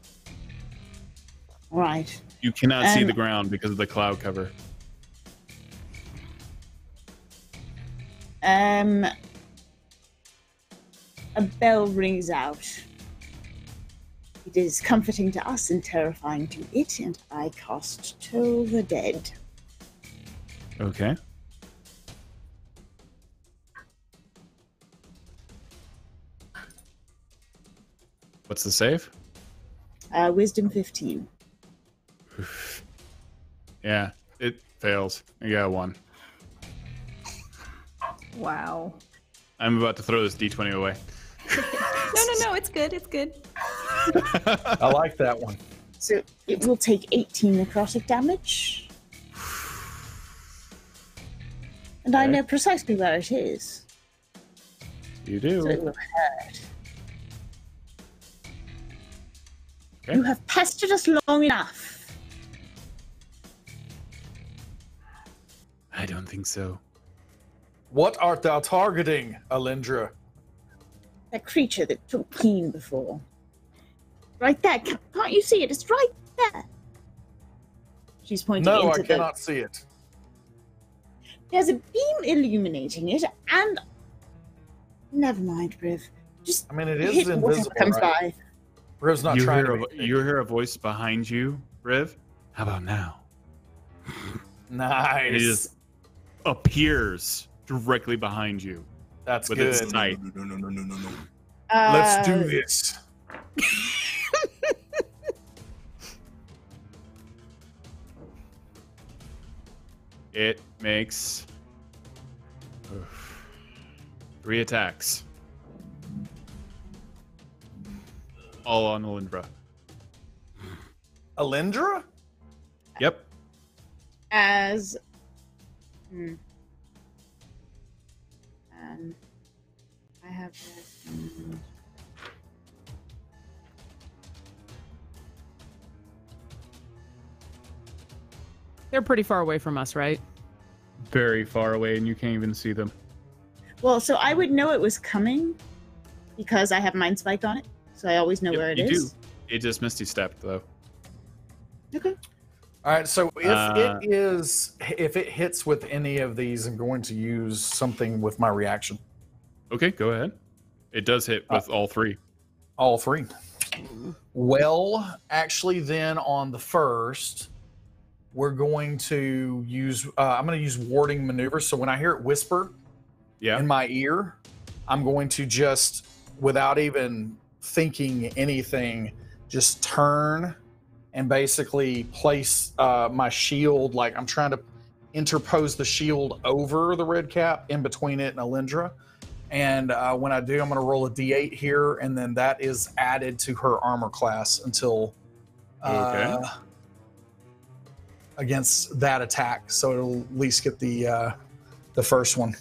Right. You cannot see the ground because of the cloud cover. A bell rings out. It is comforting to us and terrifying to it, and I cast Toll the Dead. Okay. What's the save? Wisdom 15. Yeah, it fails. I got 1. Wow. I'm about to throw this D20 away. No, it's good. It's good. I like that one. So it will take 18 necrotic damage. And I know precisely where it is. You do. So it will hurt. Okay. You have pestered us long enough. I don't think so. What art thou targeting, Alindra? That creature that took Keen before. Right there. Can't you see it? It's right there. She's pointing No, into I cannot see it. There's a beam illuminating it, and never mind, Riv. Just I mean, it is hit invisible, whatever comes right? by. Riv's not You trying hear, to. you hear a voice behind you, Riv. How about now? Nice. It just appears directly behind you That's with good. its sight. No. Let's do this. It makes 3 attacks. All on Alindra. Alindra? Yep. As I have that. They're pretty far away from us, right? Very far away, and you can't even see them. Well, so I would know it was coming because I have Mind Spike on it, so I always know Yep, where it you is. do. It just Misty stepped though. Okay. All right, so if it hits with any of these, I'm going to use something with my reaction. Okay, go ahead. It does hit with all 3. All 3. Well, actually, then on the first, we're going to use. I'm going to use warding maneuver. So when I hear it whisper in my ear, I'm going to just, without even thinking anything, just turn and basically place my shield. Like I'm trying to interpose the shield over the red cap in between it and Alindra. And when I do, I'm going to roll a d8 here, and then that is added to her armor class until against that attack. So it'll at least get the first one.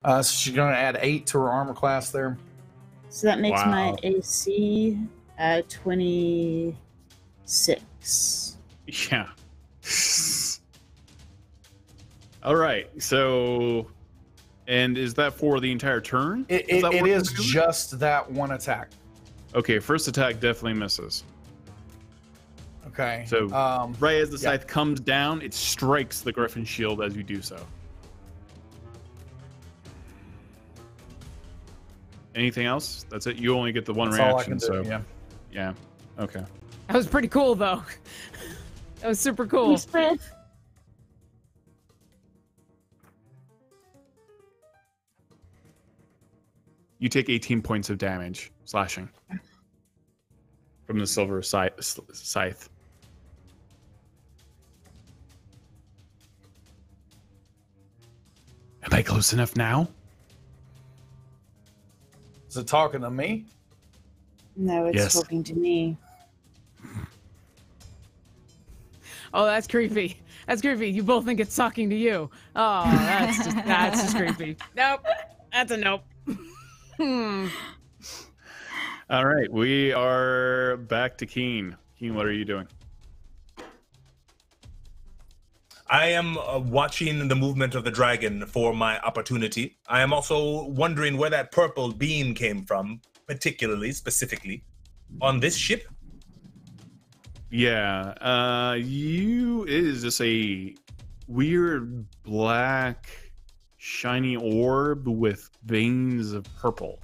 So she's going to add 8 to her armor class there. So that makes my AC 26. Yeah. All right. So, and is that for the entire turn? It is just that one attack. Okay, first attack definitely misses. Okay. So right as the scythe comes down, it strikes the Griffin shield as you do so. Anything else? That's it. You only get the one reaction. So yeah. Okay. That was pretty cool, though. That was super cool. You take 18 points of damage, slashing, from the silver scythe. Am I close enough now? Is it talking to me? No, it's talking to me. Oh, that's creepy. That's creepy. You both think it's talking to you. Oh, that's just creepy. Nope. That's a nope. All right, we are back to Keen. Keen, what are you doing? I am watching the movement of the dragon for my opportunity. I am also wondering where that purple beam came from, specifically, on this ship. Yeah, it is just a weird black shiny orb with veins of purple.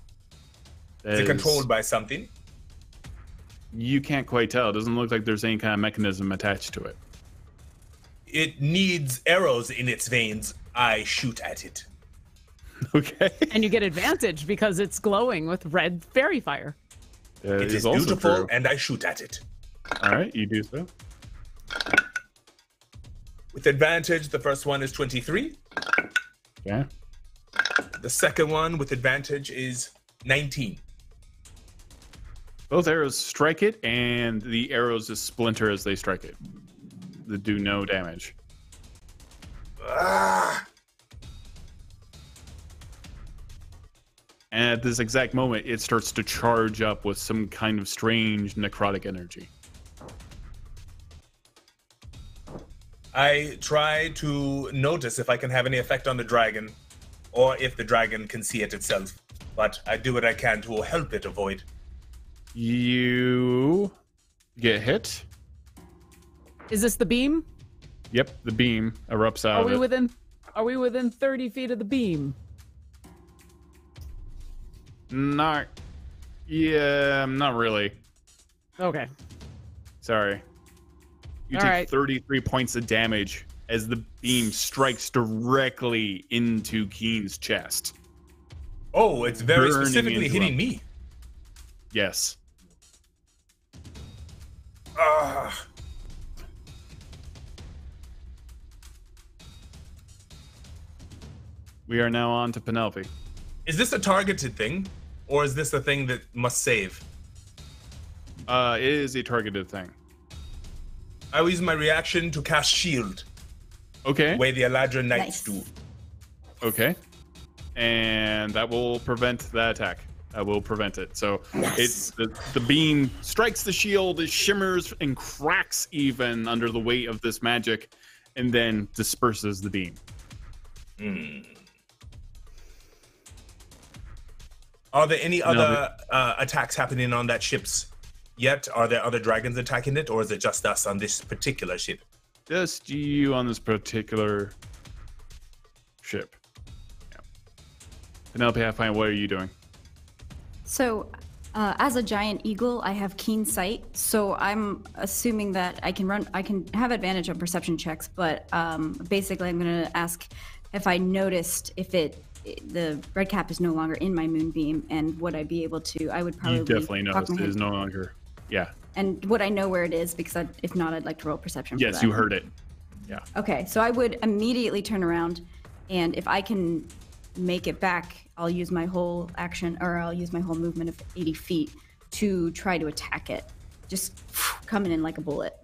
Is it controlled by something? You can't quite tell. It doesn't look like there's any kind of mechanism attached to it. It needs arrows in its veins. I shoot at it. Okay. And you get advantage because it's glowing with red fairy fire. It is beautiful, true. And I shoot at it. All right, you do so. With advantage, the first one is 23. Yeah. The second one with advantage is 19. Both arrows strike it, and the arrows just splinter as they strike it. They do no damage. And at this exact moment, it starts to charge up with some kind of strange necrotic energy. I try to notice if I can have any effect on the dragon, or if the dragon can see it itself. But I do what I can to help it avoid. You get hit. Is this the beam? Yep, the beam erupts out of it. Are we within 30 feet of the beam? Not really. Okay. Sorry. You All take right. 33 points of damage as the beam strikes directly into Keen's chest. Oh, it's very Burning specifically into hitting him. me. Yes. We are now on to Penelope. Is this a targeted thing? Or is this a thing that must save? It is a targeted thing. I will use my reaction to cast shield. Okay. The way the Eladrin Knights Nice. do. Okay. And that will prevent that attack. That will prevent it. So it's the beam strikes the shield, it shimmers and cracks even under the weight of this magic, and then disperses the beam. Are there any other attacks happening on that ship's yet? Are there other dragons attacking it, or is it just us on this particular ship? Just you on this particular ship. Yeah. Penelope Halfpint, what are you doing? So, as a giant eagle, I have keen sight. So I'm assuming that I can have advantage on perception checks. But basically, I'm going to ask if I noticed if the red cap is no longer in my moonbeam, and would I be able to? I would probably. You definitely cock noticed my it head. is no longer. Yeah. And would I know where it is? Because if not, I'd like to roll perception. for Yes, that. you heard it. Yeah. Okay, so I would immediately turn around, and if I can make it back, I'll use my whole action, or I'll use my whole movement of 80 feet to try to attack it. Just coming in like a bullet.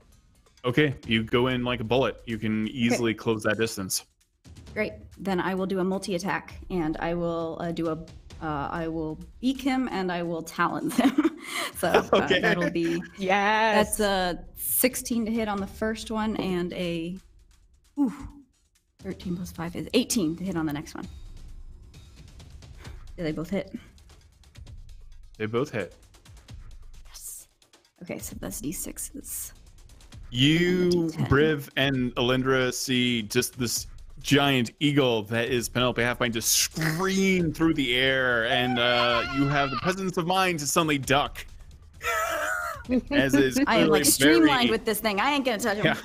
Okay, you go in like a bullet. You can easily close that distance. Great. Then I will do a multi-attack, and I will I will beak him, and I will talon him. So Okay. that'll be Yes. that's a 16 to hit on the first one, and a 13 plus 5 is 18 to hit on the next one. Do they both hit? They both hit. Yes. Okay, so that's d6s. You, D10. Briv, and Alindra see just this giant eagle that is Penelope Halfpint just scream through the air, and you have the presence of mind to suddenly duck. As is I am like clearly streamlined very- with this thing. I ain't gonna touch him.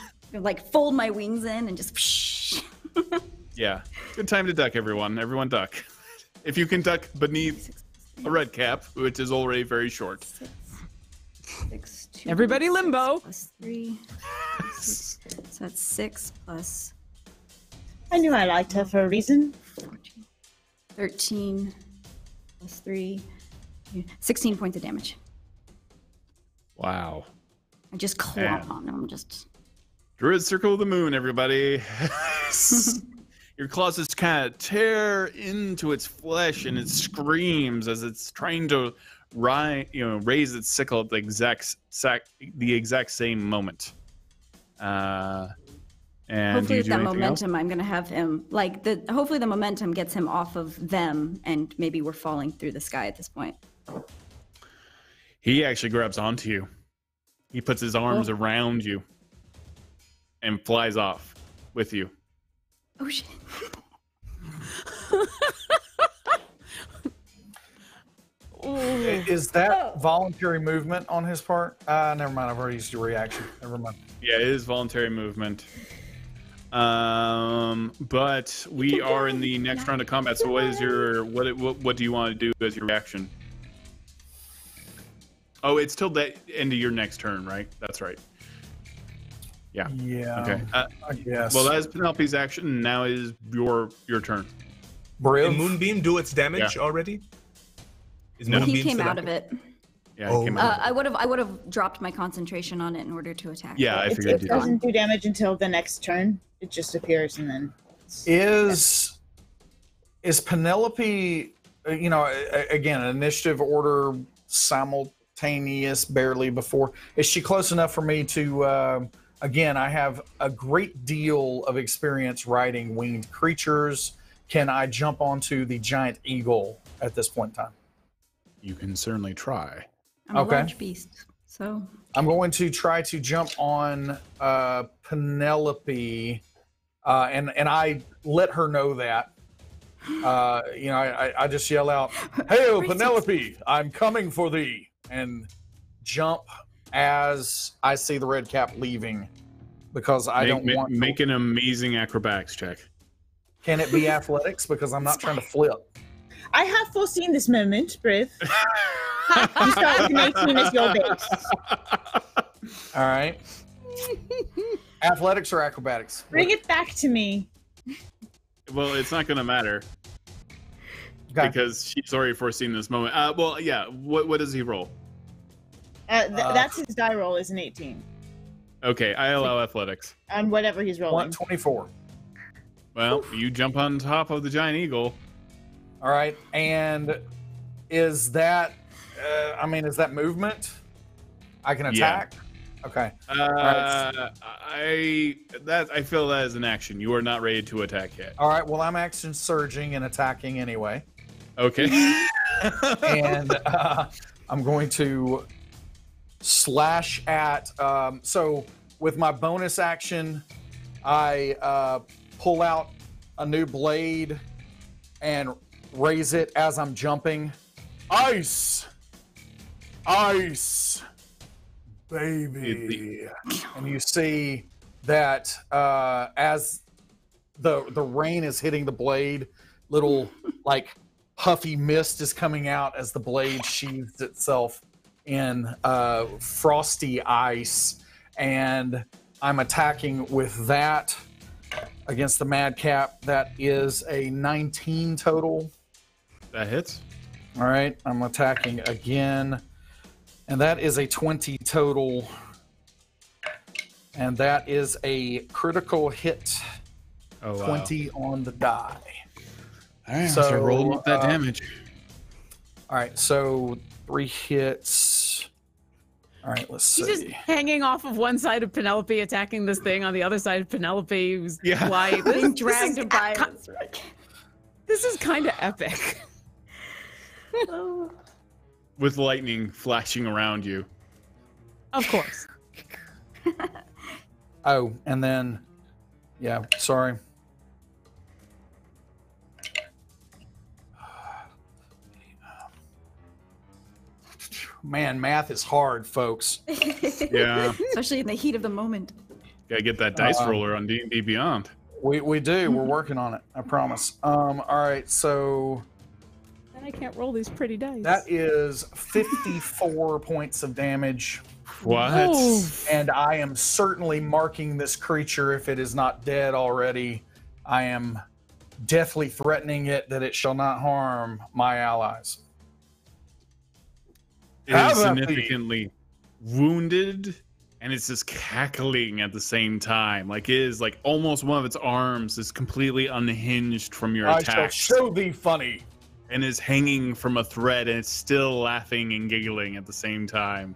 Like fold my wings in and just. Yeah, good time to duck, everyone. Everyone duck. If you can duck beneath a red cap, which is already very short. 6, 2, Everybody 6 limbo. Plus 3. So that's 6 plus I knew I liked her for a reason. 14. 13 plus 3. 16 points of damage. Wow. I just clomp Man. on him. Just. Druid Circle of the Moon, everybody. Your claws just kind of tear into its flesh, and it screams as it's trying to raise its sickle at the exact same moment. And Hopefully, do with you do that anything else? momentum, I'm gonna have him hopefully the momentum gets him off of them, and maybe we're falling through the sky at this point. He actually grabs onto you. He puts his arms around you and flies off with you. Oh shit! Is that voluntary movement on his part? Never mind. I've already used your reaction. Never mind. Yeah, it is voluntary movement. But we are in the next round of combat. So what is your what do you want to do as your reaction? Oh, it's till the end of your next turn, right? That's right. Yeah. Yeah. Okay. I guess. Well, that is Penelope's action. Now is your turn. Did Briv, Moonbeam do its damage already? Is No. He Moonbeam came still out of active? it. Yeah. Oh. It came out. I would have dropped my concentration on it in order to attack. Yeah, I It, figured it you doesn't do damage until the next turn. It just appears and then. is Penelope? Again, initiative order simultaneous, barely before. Is she close enough for me to? Again, I have a great deal of experience riding winged creatures. Can I jump onto the giant eagle at this point in time? You can certainly try. I'm a large beast, so I'm going to try to jump on Penelope, and I let her know that. I just yell out, "Hail, Penelope! I'm coming for thee!" and jump as I see the red cap leaving, because I don't want to. Make an amazing acrobatics check. Can it be athletics? Because I'm not trying to flip. I have foreseen this moment, Briv. You start with an 18 as your base. All right. Athletics or acrobatics? Bring it back to me. Well, it's not going to matter. Okay. Because she's already foreseen this moment. What does he roll? That's his die roll is an 18. Okay, I allow athletics. On whatever he's rolling. 124. Well, you jump on top of the giant eagle. All right, and is that is that movement? I can attack? Yeah. Okay. I feel that is an action. You are not ready to attack yet. All right, well, I'm action surging and attacking anyway. Okay. And I'm going to slash at, so with my bonus action, I pull out a new blade and raise it as I'm jumping. Ice! Ice! Baby. And you see that as the rain is hitting the blade, little like puffy mist is coming out as the blade sheathes itself in frosty ice. And I'm attacking with that against the madcap. That is a 19 total. That hits. All right, I'm attacking again. And that is a 20 total. And that is a critical hit. Oh, wow. 20 on the die. All right, so rolling up that damage. All right, so 3 hits. All right, let's see. He's just hanging off of one side of Penelope, attacking this thing on the other side of Penelope, who's like being dragged by us. This is kind of epic. With lightning flashing around you. Of course. Oh, and then, yeah, sorry. Man, math is hard, folks. Yeah. Especially in the heat of the moment. Gotta get that dice roller on D&D Beyond. We do. We're working on it. I promise. All right, so And I can't roll these pretty dice. that is 54 points of damage. What? Oof. And I am certainly marking this creature, if it is not dead already. I am deathly threatening it that it shall not harm my allies. It is significantly wounded, and it's just cackling at the same time. Like it is like almost one of its arms is completely unhinged from your attack. I shall show thee funny. And is hanging from a thread, and it's still laughing and giggling at the same time.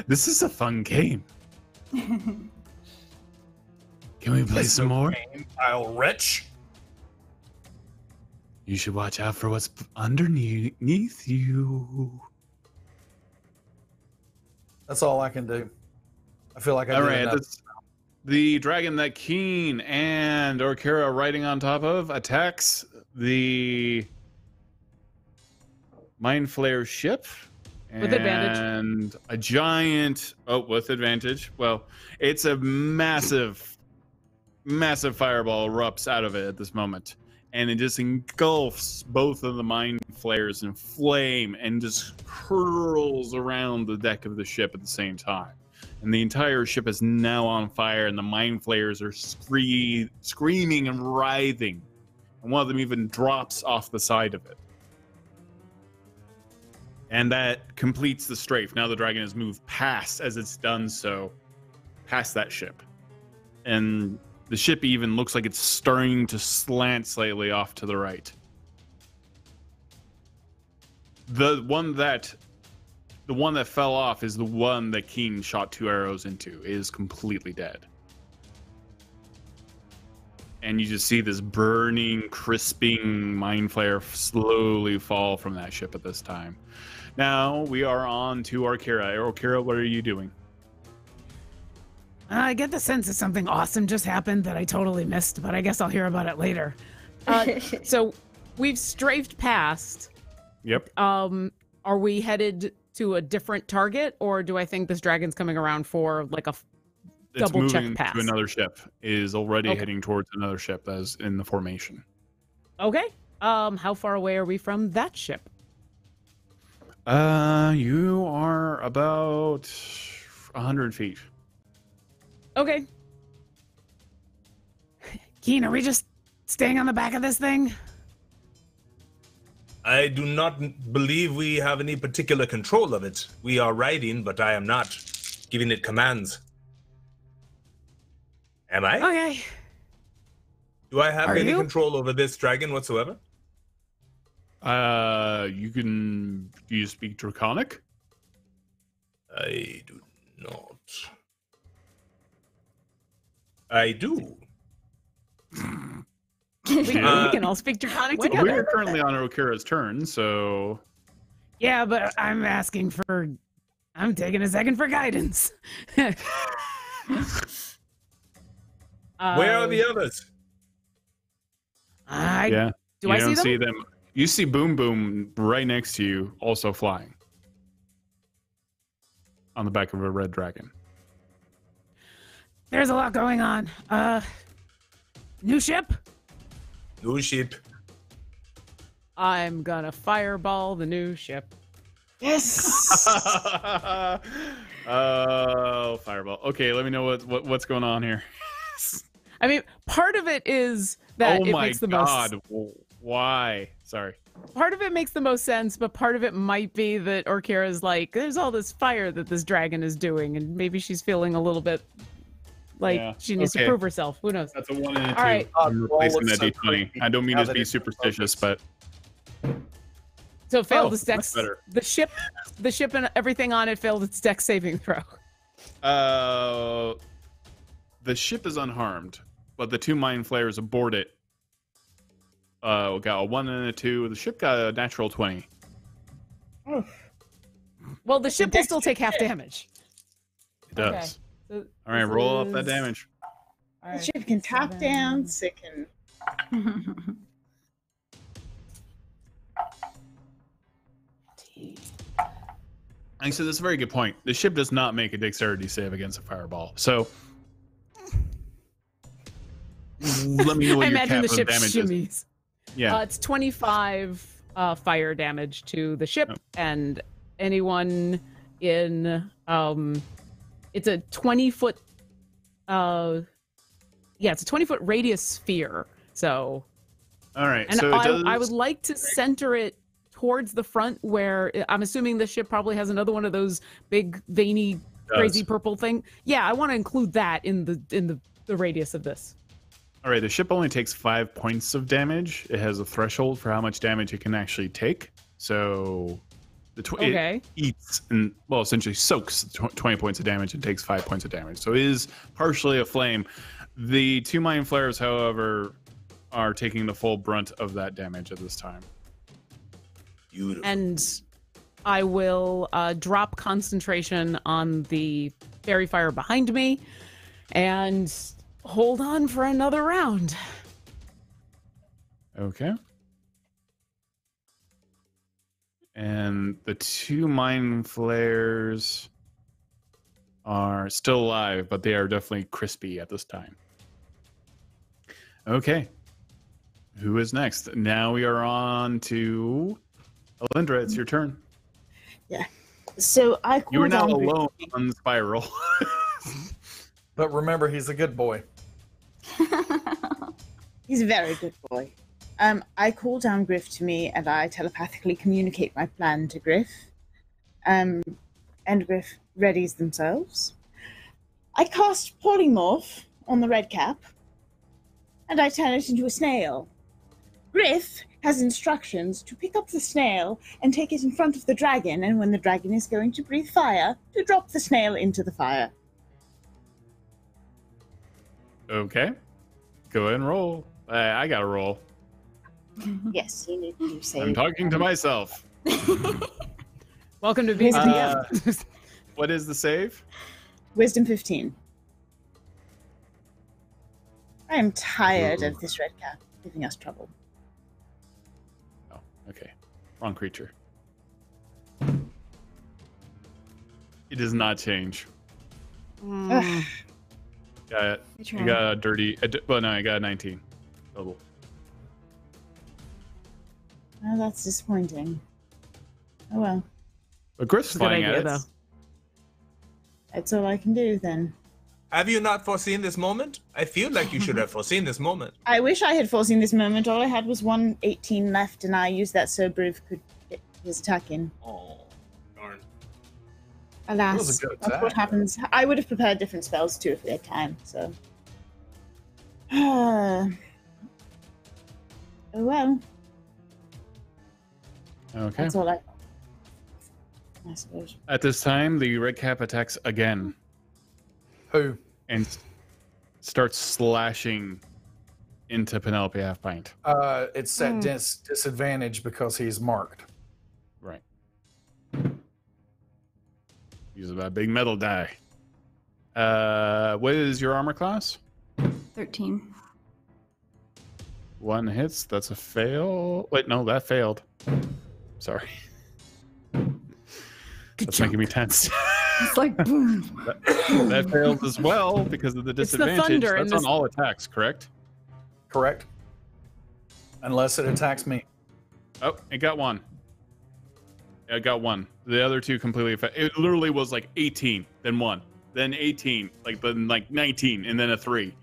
This is a fun game. Can we play some more? I'll wretch. You should watch out for what's underneath you. That's all I can do. I feel like I all did right, enough. the dragon that Keen and Orkira are riding on top of attacks the Mind Flayer ship. With advantage. And a giant... Oh, with advantage. Well, it's a massive fireball erupts out of it at this moment. And it just engulfs both of the Mind Flayers in flame and just curls around the deck of the ship at the same time. And the entire ship is now on fire, and the Mind Flayers are screaming and writhing. And one of them even drops off the side of it. And that completes the strafe. Now the dragon has moved past, as it's done so, past that ship. And the ship even looks like it's starting to slant slightly off to the right. The one that fell off is the one that Keen shot 2 arrows into. It is completely dead. and you just see this burning, crisping mind flare slowly fall from that ship at this time. Now we are on to Arkira. Arkira, what are you doing? I get the sense that something awesome just happened that I totally missed, but I guess I'll hear about it later. So we've strafed past. Yep. Are we headed to a different target, or do I think this dragon's coming around for like a double check pass? To another ship. Is already heading towards another ship that is in the formation. Okay. How far away are we from that ship? You are about 100 feet. Okay. Keen, are we just staying on the back of this thing? I do not believe we have any particular control of it. We are riding, but I am not giving it commands. Am I? Okay. Do I have any you? control over this dragon whatsoever? Do you speak Draconic? I do not. I do. We can all speak Draconic together. We're currently on Okira's turn, so... Yeah, but I'm asking for... I'm taking a second for guidance. Where are the others? Do I see them? You see Boom Boom right next to you, also flying. On the back of a red dragon. There's a lot going on. New ship? New ship. I'm gonna fireball the new ship. Yes. Oh, fireball. Okay, let me know what's going on here. I mean, part of it is that it makes the most. Why? Sorry. Part of it makes the most sense, but part of it might be that Orkira's like, there's all this fire that this dragon is doing, and maybe she's feeling a little bit like she needs to prove herself. Who knows? That's a 1 and a 2. All right. I'm replacing that D20. I don't mean to be superstitious, but so it failed its dex. better. The ship and everything on it failed its dex saving throw. The ship is unharmed, but the 2 mind flayers aboard it got a 1 and a 2. The ship got a natural 20. Well, the ship will still take half damage. It does. Okay. So all right, roll off that damage. The ship can tap dance. It can. And so that's a very good point. The ship does not make a dexterity save against a fireball. So let me know what I your imagine the cap ship of damage shimmies. is. Yeah. It's 25 fire damage to the ship, and anyone in it's a 20-foot it's a 20-foot radius sphere. So all right. And so I would like to center it towards the front, where I'm assuming the ship probably has another one of those big veiny crazy purple thing. Yeah, I want to include that in the radius of this. All right, the ship only takes 5 points of damage. It has a threshold for how much damage it can actually take. So it eats and, well, essentially soaks 20 points of damage and takes 5 points of damage. So it is partially a flame. The 2 mind flares, however, are taking the full brunt of that damage at this time. Beautiful. And I will drop concentration on the fairy fire behind me and hold on for another round. Okay. And the 2 mind flares are still alive, but they are definitely crispy at this time. Okay. Who is next? Now we are on to Alindra. It's your turn. Yeah. So I You are now down alone on the spiral. But remember, he's a good boy. He's a very good boy. I call down Griff to me, and I telepathically communicate my plan to Griff. And Griff readies themselves. I cast Polymorph on the red cap, and I turn it into a snail. Griff has instructions to pick up the snail and take it in front of the dragon, and when the dragon is going to breathe fire, to drop the snail into the fire. Okay. go ahead and roll. I got to roll. Yes, you need to say. I'm talking to myself. Welcome to BCDM. What is the save? Wisdom 15. I am tired of this red cap giving us trouble. Oh, okay. Wrong creature. It does not change. Mm. Got it. You got a dirty. Well, no, I got a 19 total. Oh, that's disappointing. Oh well. But Griff's flying at it. Though. That's all I can do then. Have you not foreseen this moment? I feel like you should have foreseen this moment. I wish I had foreseen this moment. All I had was 118 left, and I used that so Brave could get his attack in. Oh, darn. Alas, That was a good that's what attack. happens. I would have prepared different spells too if we had time, so. Oh well, Okay. that's all I suppose. At this time, the red cap attacks again Who? and starts slashing into Penelope Halfpint. It's at disadvantage because he's marked. Right. Use that big metal die. What is your armor class? 13. 1 hits. That's a fail. Wait, no, that failed. Sorry. That's making me tense. It's like boom. That fails as well because of the It's the disadvantage. thunder That's in on this- all attacks, correct? Correct? Unless it attacks me. Oh, it got 1. It got 1. The other 2 completely. It literally was like 18, then 1, then 18, then 19, and then a 3.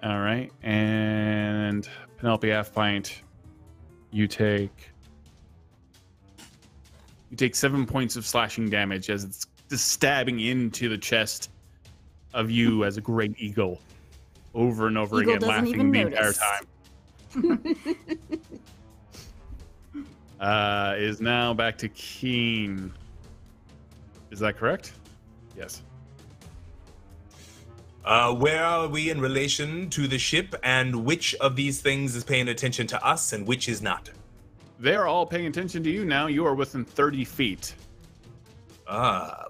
All right, and Penelope Halfpint, you take 7 points of slashing damage as it's just stabbing into the chest of you as a great eagle, over and over Eagle again, doesn't laughing even the entire notice. time. Is now back to Keen. Is that correct? Yes. Where are we in relation to the ship, and which of these things is paying attention to us and which is not? They're all paying attention to you now. You are within 30 feet.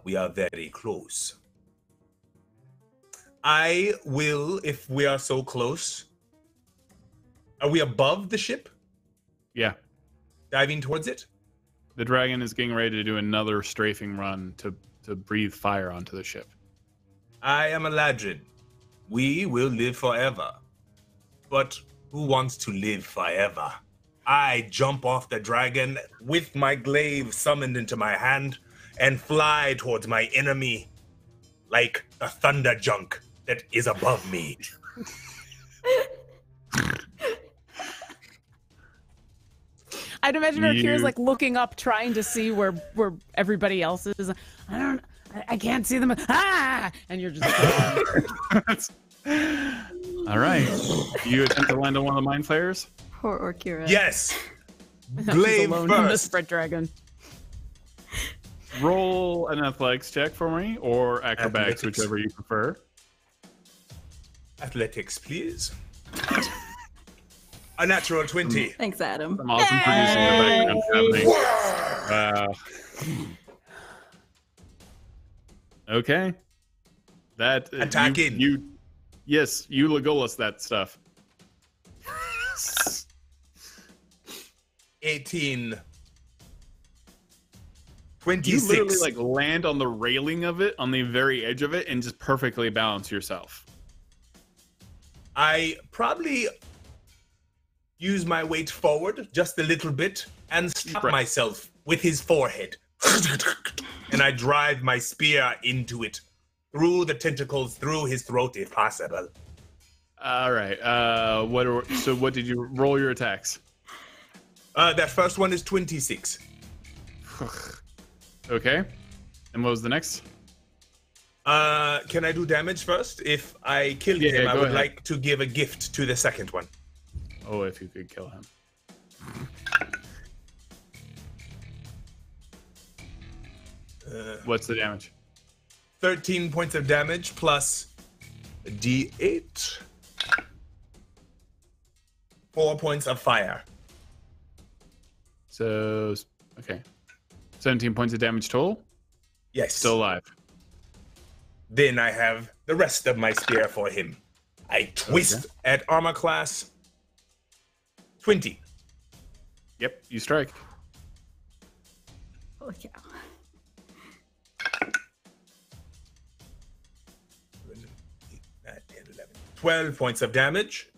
We are very close. I will, if we are so close. Are we above the ship? Yeah. Diving towards it? The dragon is getting ready to do another strafing run to breathe fire onto the ship. I am Eladrin. We will live forever. But who wants to live forever? I jump off the dragon with my glaive summoned into my hand and fly towards my enemy like a thunder junk that is above me. I'd imagine Arkira's You- like looking up, trying to see where everybody else is. I can't see them. Ah! And you're just. All right. You attempt to land on one of the mind flayers? Poor Orkira. Yes! She's Glaive alone in the first! spread dragon. Roll an athletics check for me, or acrobatics, Athletics. whichever you prefer. Athletics, please. A natural 20. Thanks, Adam. Some awesome producing in the background happening. Okay. That Attacking. Yes, you Legolas that stuff. 18. You 26. literally like land on the railing of it, on the very edge of it, and just perfectly balance yourself. I probably use my weight forward just a little bit and stop Right. myself with his forehead. And I drive my spear into it, through the tentacles, through his throat if possible. All right. What did you roll your attacks? That first one is 26. Okay. And what was the next? Can I do damage first? If I kill Yeah, him, I go would ahead. like to give a gift to the second one. Oh, if you could kill him. What's the damage? 13 points of damage plus D8. 4 points of fire. So, okay. 17 points of damage total. Yes. Still alive. Then I have the rest of my spear for him. I twist at armor class 20. Yep, you strike. Holy cow. 12 points of damage.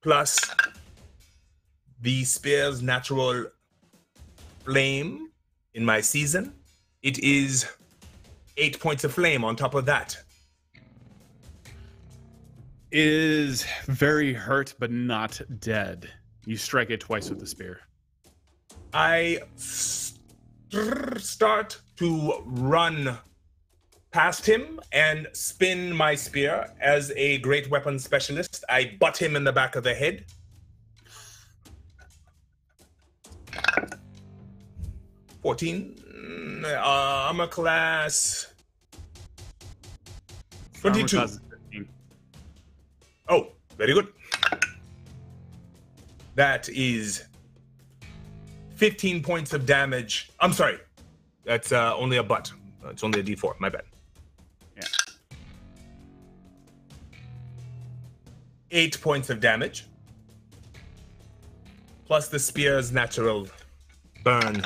Plus the spear's natural flame in my season. It is 8 points of flame on top of that. Is very hurt, but not dead. You strike it twice with the spear. I start to run past him and spin my spear. As a great weapon specialist, I butt him in the back of the head. Armor class 22. Armor class is 15. Oh, very good. That is 15 points of damage. I'm sorry. That's only a butt. It's only a D4. My bad. Yeah. 8 points of damage. Plus the spear's natural burn.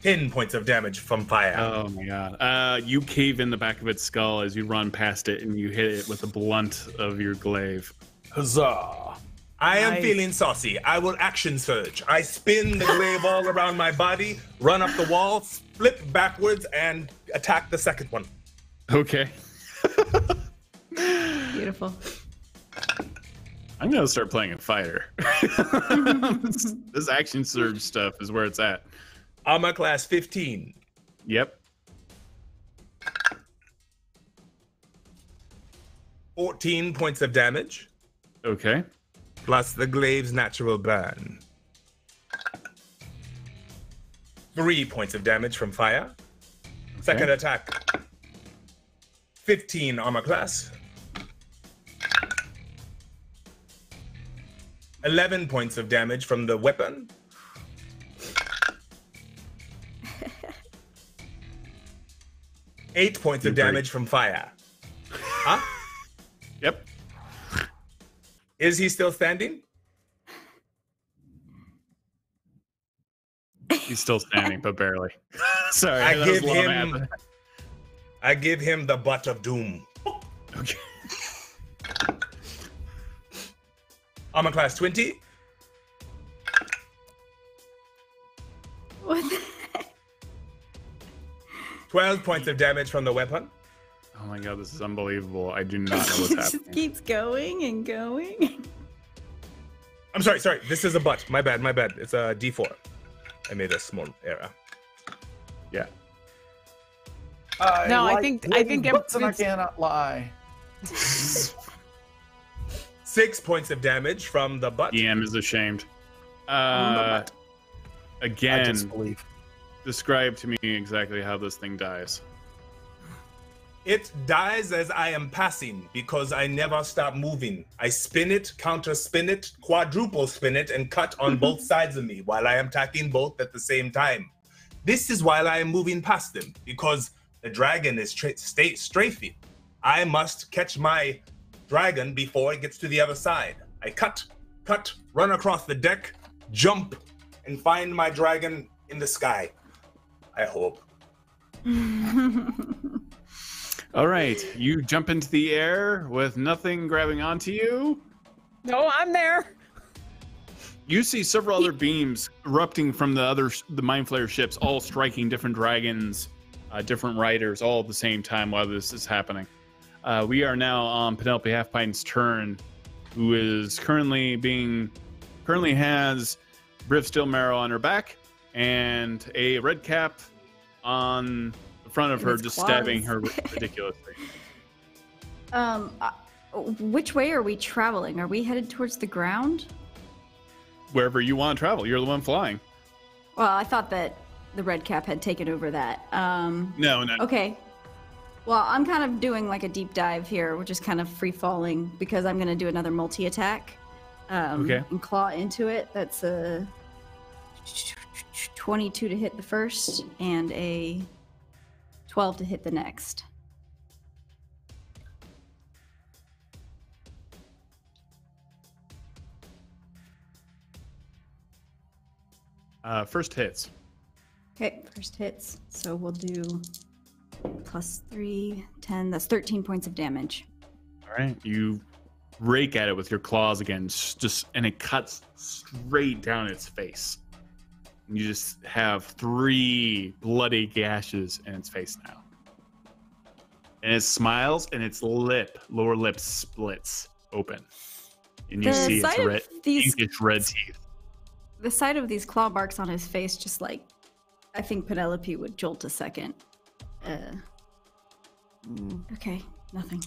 10 points of damage from fire. Oh my god. You cave in the back of its skull as you run past it and you hit it with the blunt of your glaive. Huzzah! I am feeling saucy. I will action surge. I spin the glaive all around my body, run up the wall, flip backwards, and attack the second one. Okay. Beautiful. I'm gonna start playing a fighter. This action surge stuff is where it's at. Armor class 15. Yep. 14 points of damage. Okay. Plus the glaive's natural burn. 3 points of damage from fire. Okay. Second attack. 15 armor class. 11 points of damage from the weapon. Eight points of damage from fire. Huh? Yep. Is he still standing? He's still standing, but barely. Sorry, that was a lot of math. I give him the butt of doom. Okay. Armor class 20. What the 12 points of damage from the weapon. Oh my god, this is unbelievable. I do not know what's It just happening. keeps going and going. I'm sorry. This is a butt. My bad. It's a D4. I made a small error. Yeah. No, I think butts and I it's- cannot lie. 6 points of damage from the butt. EM is ashamed. I Again, disbelieve. Describe to me exactly how this thing dies. It dies as I am passing because I never stop moving. I spin it, counter spin it, quadruple spin it, and cut on both sides of me while I am attacking both at the same time. This is while I am moving past them because the dragon is strafing. I must catch my dragon before it gets to the other side. I cut, run across the deck, jump, and find my dragon in the sky. I hope. All right, you jump into the air with nothing grabbing onto you. No, I'm there. You see several other beams erupting from the Mind Flayer ships, all striking different dragons, different riders, all at the same time while this is happening. We are now on Penelope Halfpine's turn, who is currently has Briv Stillmarrow on her back and a red cap on the front of her, just stabbing her ridiculously. Which way are we traveling? Are we headed towards the ground? Wherever you want to travel, you're the one flying. Well, I thought that the red cap had taken over that. No. Okay. Well, I'm kind of doing like a deep dive here, which is kind of free falling because I'm going to do another multi-attack. Okay. And claw into it. That's a 22 to hit the first and a 12 to hit the next. First hits. Okay, first hits. So we'll do +3, 10. That's 13 points of damage. All right. You rake at it with your claws again, and it cuts straight down its face. And you just have 3 bloody gashes in its face now. And it smiles, and its lower lip splits open, and you see its red teeth. The sight of these claw marks on his face, just like, I think Penelope would jolt a second. Okay, nothing.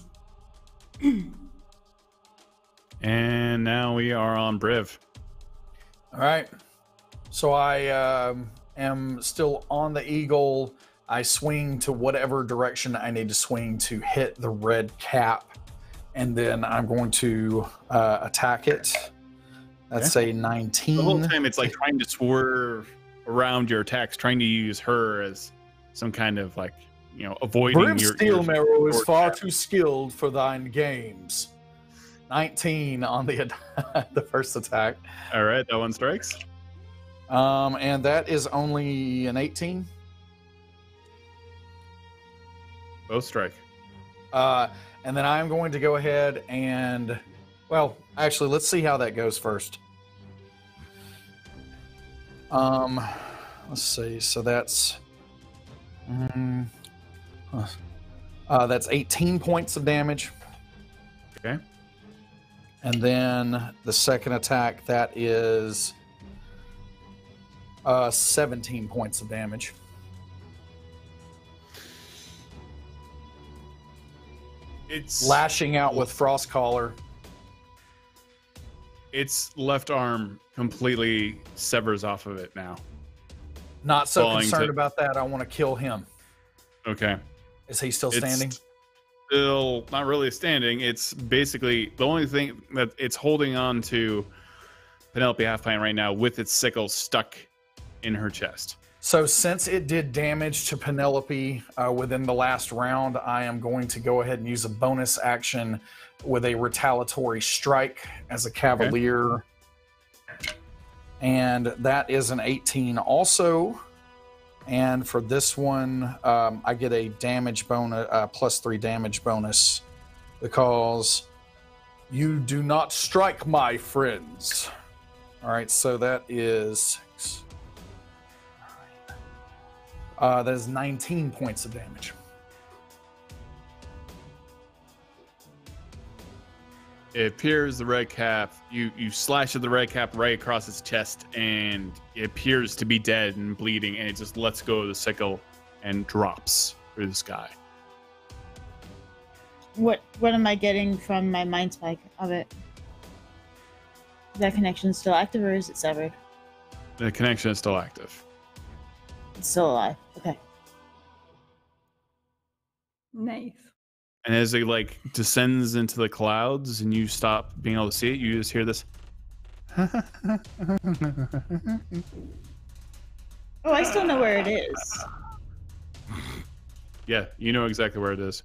And now we are on Briv. All right. So I am still on the eagle. I swing to whatever direction I need to swing to hit the red cap. And then I'm going to attack it. That's a 19. The whole time it's like trying to swerve around your attacks, trying to use her as some kind of like, avoiding Briv your Steelmarrow is far too skilled for thine games. 19 on the the first attack. All right, that one strikes. And that is only an 18. Both strike. And then I'm going to go ahead and, well, actually, let's see how that goes first. Let's see. So that's that's 18 points of damage. Okay. And then the second attack, that is 17 points of damage. It's lashing out with Frost Collar. Its left arm completely severs off of it now. Not so concerned about that. I want to kill him. Okay. Is he still standing? Still not really standing. It's basically the only thing that it's holding on to Penelope Halfpint right now with its sickle stuck in her chest. So since it did damage to Penelope within the last round, I am going to go ahead and use a bonus action with a retaliatory strike as a cavalier. Okay. And that is an 18 also. And for this one, I get a damage bonus, +3 damage bonus, because you do not strike my friends. All right, so that is 6. That is 19 points of damage. It appears the red cap, you slash at the red cap right across its chest, and it appears to be dead and bleeding, and it just lets go of the sickle and drops through the sky. What am I getting from my mind spike of it? Is that connection still active or is it severed? The connection is still active. It's still alive. Okay. Nice. And as it like descends into the clouds and you stop being able to see it, you just hear this. Oh, I still know where it is. Yeah, you know exactly where it is.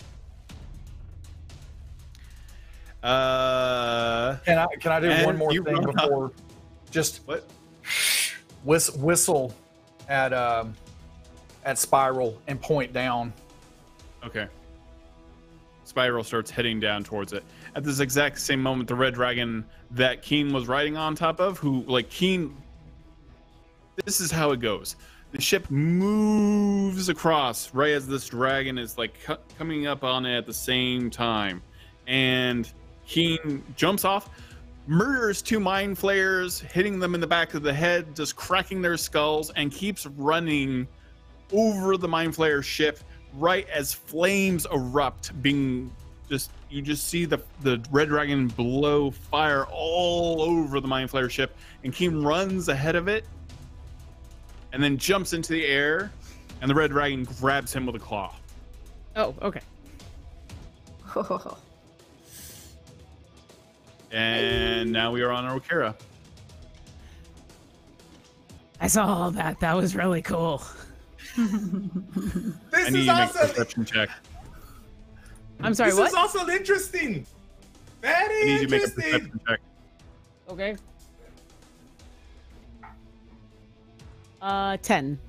Can I do one more thing before? Just what? Whistle at Spiral and point down. Okay. Spiral starts heading down towards it. At this exact same moment, the red dragon that Keen was riding on top of, Keen, this is how it goes. The ship moves across right as this dragon is like coming up on it at the same time. And Keen jumps off, murders 2 mind flayers, hitting them in the back of the head, just cracking their skulls, and keeps running over the mind flayer ship right as flames erupt, you just see the red dragon blow fire all over the mind flayer ship, and Keen runs ahead of it and then jumps into the air, and the red dragon grabs him with a claw. Oh, okay. And now we are on Okira. I saw all that. That was really cool. This I need is you to make a also perception check. I'm sorry, this what? is also interesting. I Very need you to make a interesting. perception check. Okay. 10.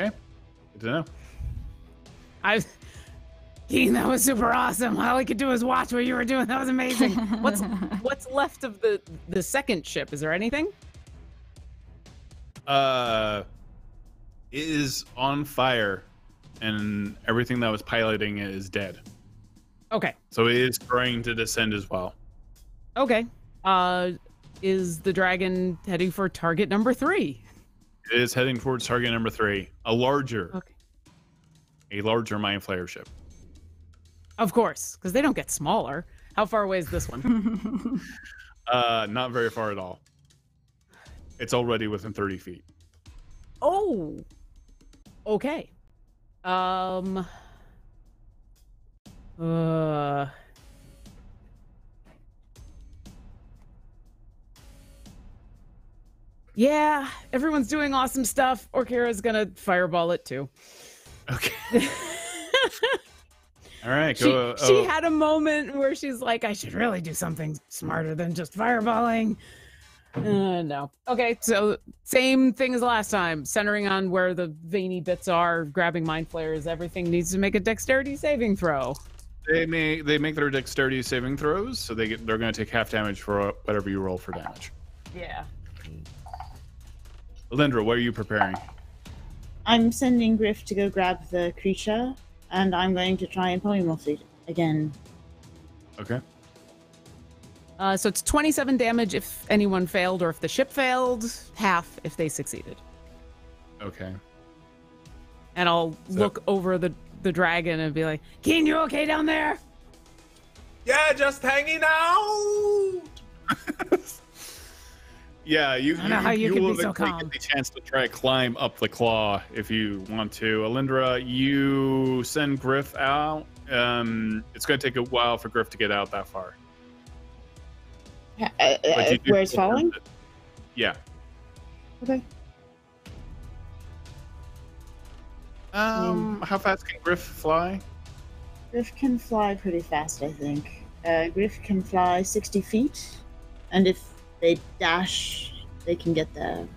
Okay. Good to know. Keen, that was super awesome. All I could do was watch what you were doing. That was amazing. What's left of the second ship? Is there anything? It is on fire, and everything that was piloting it is dead. Okay. So it is trying to descend as well. Okay. Is the dragon heading for target number 3? It is heading towards target number 3, a larger Mind Flayer ship. Of course, because they don't get smaller. How far away is this one? Not very far at all. It's already within 30 feet. Oh. Okay. Yeah, everyone's doing awesome stuff. Okira's gonna fireball it too. Okay. All right, She had a moment where she's like, I should really do something smarter than just fireballing. No. Okay, so same thing as last time. Centering on where the veiny bits are, grabbing mind flayers. Everything needs to make a dexterity saving throw. They make their dexterity saving throws, so they're going to take half damage for whatever you roll for damage. Yeah. Alindra, what are you preparing? I'm sending Griff to go grab the creature, and I'm going to try and polymorph it again. Okay. So it's 27 damage if anyone failed, or if the ship failed, half if they succeeded. Okay. And I'll look over the dragon and be like, Keen, you okay down there? Yeah, just hanging out. Yeah, you I don't know how you can will be so eventually calm. get the chance to try to climb up the claw if you want to. Alindra, you send Griff out. It's going to take a while for Griff to get out that far. But you do Where it's still falling? it. Yeah. Okay. How fast can Griff fly? Griff can fly pretty fast, I think. Griff can fly 60 feet, and if they dash, they can get there.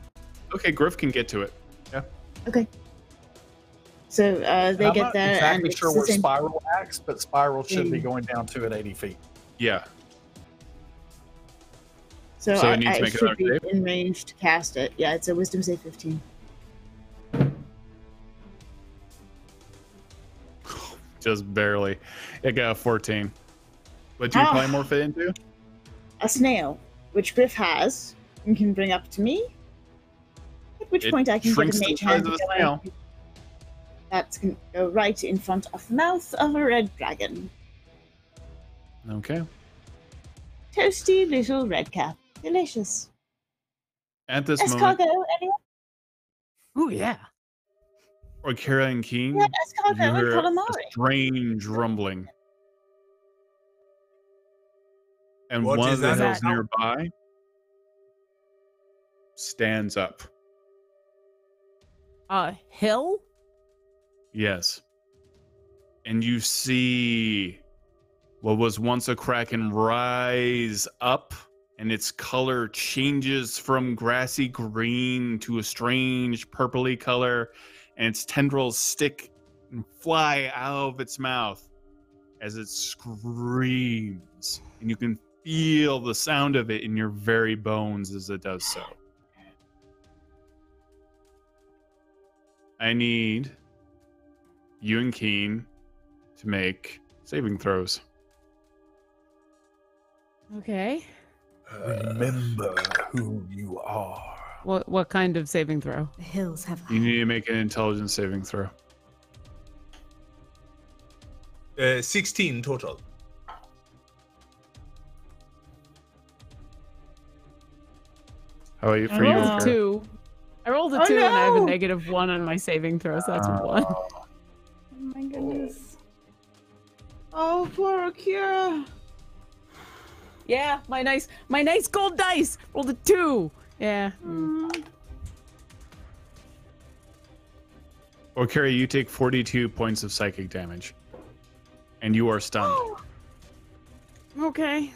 Okay, Griff can get to it. Yeah. Okay. So they I'm get not there, exactly and sure it's the where same- Spiral acts, but Spiral should be Mm. going down to at 80 feet. Yeah. So So it I, needs to I make should another be save? in range to cast it. Yeah, it's a Wisdom save 15. Just barely. It got a 14. What do you Ah. polymorph it into? A snail, which Griff has and can bring up to me. At which It point I can get shrinks a to the mage size hand of a to go snail. in. That's going to go right in front of the mouth of a red dragon. Okay. Toasty little red cap. Delicious. At this moment, Escargot, anyone? Oh, yeah. Okira and Keen, Yeah, you escargot and hear a calamari. strange rumbling. And What one is of the that? hills nearby stands up. Hill? Yes. And you see what was once a kraken rise up, and its color changes from grassy green to a strange purpley color, and its tendrils stick and fly out of its mouth as it screams. And you can feel the sound of it in your very bones as it does so. I need you and Keen to make saving throws. Okay. Remember who you are. What kind of saving throw? The hills have You need to make an intelligence saving throw. 16 total. How about you for I you? rolled a Kara? 2. I rolled a Oh, 2 and I have a no! -1 on my saving throw, so that's a 1. Oh my goodness. Oh, poor Akira. Yeah, my nice gold dice rolled a 2. Yeah. Or Carrie, you take 42 points of psychic damage, and you are stunned. Okay.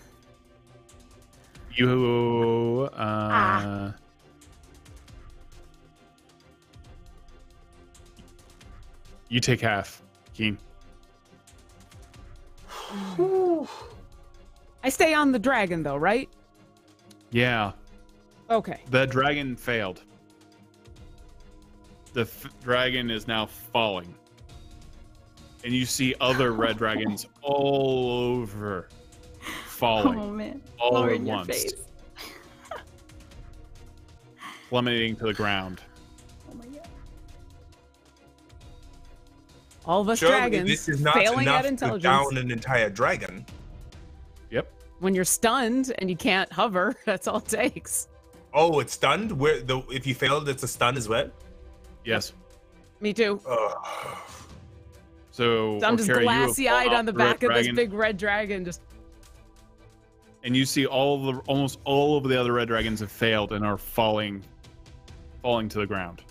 You you take half, Keen. I stay on the dragon though, right? Yeah. Okay. The dragon failed. The dragon is now falling. And you see other red dragons all over falling. Oh man. All Lower at in your once. face. Plummeting to the ground. Oh my god. All of us Surely dragons this is not failing enough at to intelligence. down an entire dragon. Yep. When you're stunned and you can't hover, that's all it takes. Oh, it's stunned? If you failed, it's a stun as well? Yes. Me too. Ugh. So I'm just Okara, you have glassy-eyed fallen on the off red back of this dragon, big red dragon. Just and you see almost all of the other red dragons have failed and are falling to the ground.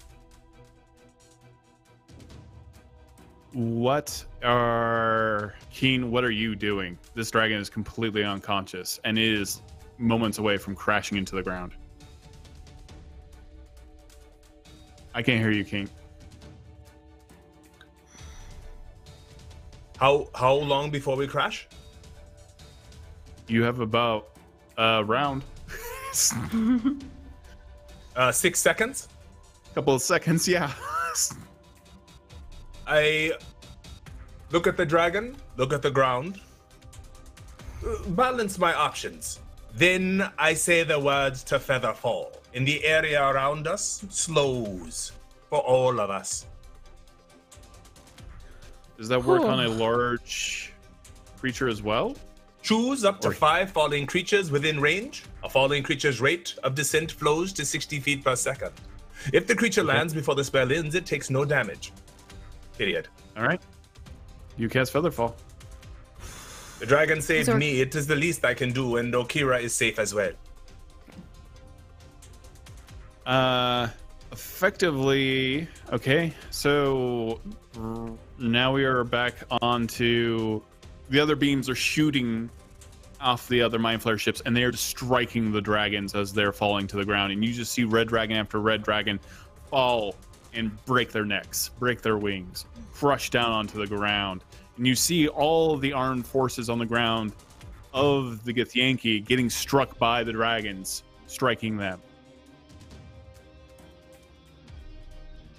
What are you doing? This dragon is completely unconscious and is moments away from crashing into the ground. I can't hear you, Keen. How long before we crash? You have about a round. 6 seconds. Couple of seconds, yeah. I look at the dragon, look at the ground, balance my options. Then I say the words to Featherfall. In the area around us, slows for all of us. Does that work on a large creature as well? Choose up to 5 falling creatures within range. A falling creature's rate of descent flows to 60 feet per second. If the creature lands before the spell ends, it takes no damage. Period. All right. You cast Featherfall. The dragon saved me. It is the least I can do, and Okira is safe as well. Effectively, okay. So now we are back onto the other beams are shooting off the other Mind Flare ships, and they are striking the dragons as they're falling to the ground. And you just see red dragon after red dragon fall and break their necks, break their wings, crush down onto the ground. And you see all of the armed forces on the ground of the Githyanki getting struck by the dragons, striking them.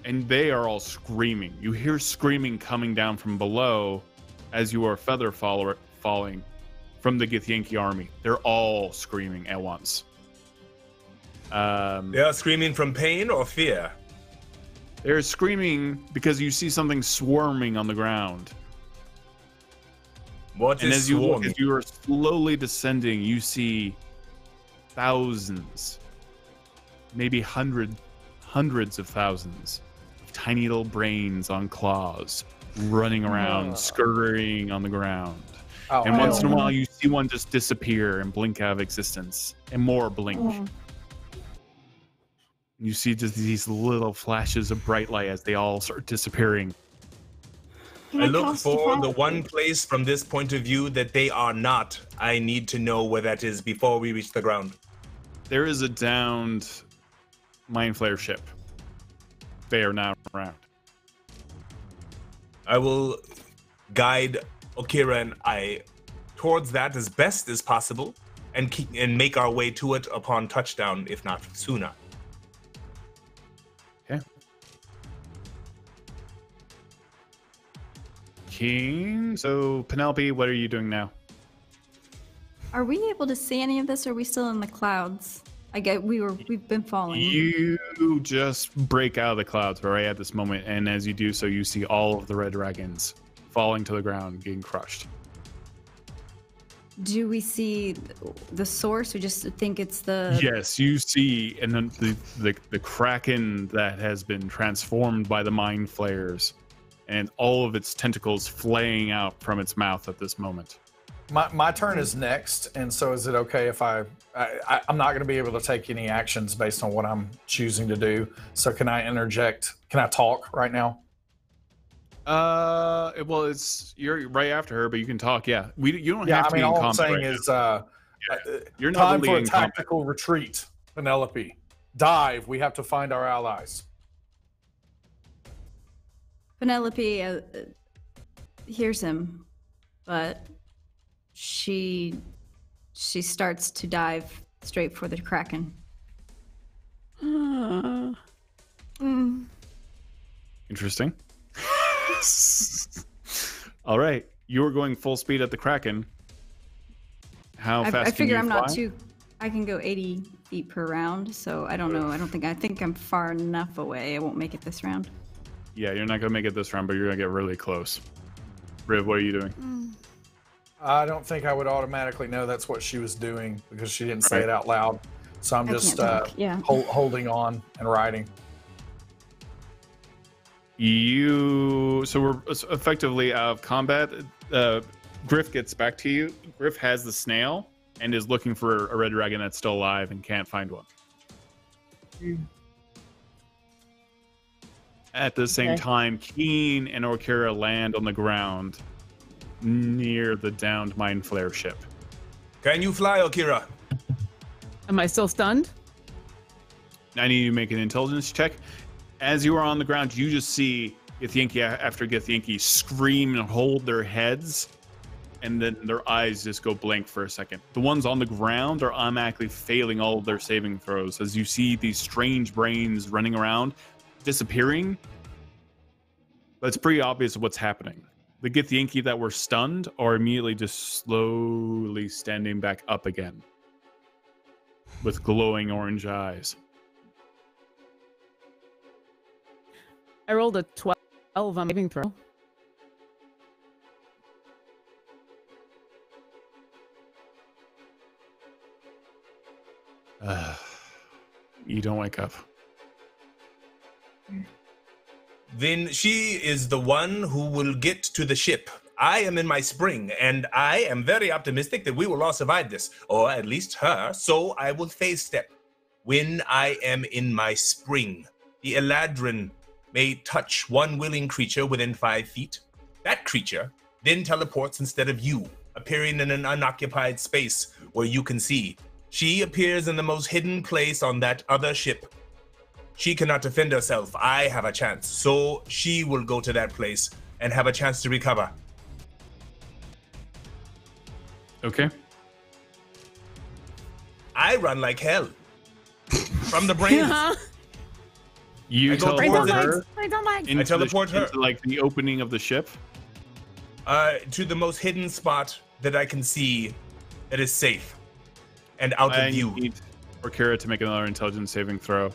And they are all screaming. You hear screaming coming down from below as you are falling from the Githyanki army. They're all screaming at once. They are screaming from pain or fear? They're screaming because you see something swarming on the ground. What is swarming? As you are slowly descending, you see thousands, maybe hundreds of thousands of tiny little brains on claws running around, scurrying on the ground. And once in a while, you see one just disappear and blink out of existence, and more blink. You see just these little flashes of bright light as they all start disappearing. I look for the one place from this point of view that they are not. I need to know where that is before we reach the ground. There is a downed Mind Flare ship. They are now around. I will guide Okira and I towards that as best as possible and make our way to it upon touchdown, if not sooner. Okay. King. So Penelope, what are you doing now? Are we able to see any of this, or are we still in the clouds? I get we've been falling. You just break out of the clouds right at this moment, and as you do so, you see all of the red dragons falling to the ground, getting crushed. Do we see the source? We just think it's the... Yes, you see, and then the kraken that has been transformed by the Mind Flayers and all of its tentacles flaying out from its mouth at this moment. My turn is next, and so is it okay if I'm not going to be able to take any actions based on what I'm choosing to do? So can I interject? Can I talk right now? Well, you're right after her, but you can talk. Yeah, you don't have to be in all combat. I'm saying right is, you're not time really for a in tactical retreat. Penelope, dive. We have to find our allies. Penelope hears him, but she starts to dive straight for the Kraken. Interesting. All right, you're going full speed at the Kraken. How fast I can figure you I'm fly? not too. I can go 80 feet per round, so I don't know. I think I'm far enough away. I won't make it this round. Yeah, you're not gonna make it this round, but you're gonna get really close. Riv, what are you doing? I don't think I would automatically know that's what she was doing because she didn't say it out loud. So I'm just holding on and riding. So we're effectively out of combat. Griff gets back to you. Griff has the snail and is looking for a red dragon that's still alive and can't find one. At the same time, Keen and Orkira land on the ground near the downed Mind Flare ship. Can you fly, Orkira? Am I still stunned? I need you to make an intelligence check. As you are on the ground, you just see Githyanki after Githyanki scream and hold their heads, and then their eyes just go blank for a second. The ones on the ground are automatically failing all of their saving throws as you see these strange brains running around, disappearing. But it's pretty obvious what's happening. The Githyanki that were stunned are immediately just slowly standing back up again with glowing orange eyes. I rolled a 12 on saving throw. You don't wake up. Then she is the one who will get to the ship. I am in my spring, and I am very optimistic that we will all survive this, or at least her, so I will phase step. When I am in my spring, the Eladrin may touch one willing creature within 5 feet. That creature then teleports instead of you, appearing in an unoccupied space where you can see. She appears in the most hidden place on that other ship. She cannot defend herself. I have a chance. So she will go to that place and have a chance to recover. Okay. I run like hell. From the brains. You teleport her into like the opening of the ship? To the most hidden spot that I can see that is safe and out of view. You need Orkira to make another intelligence saving throw.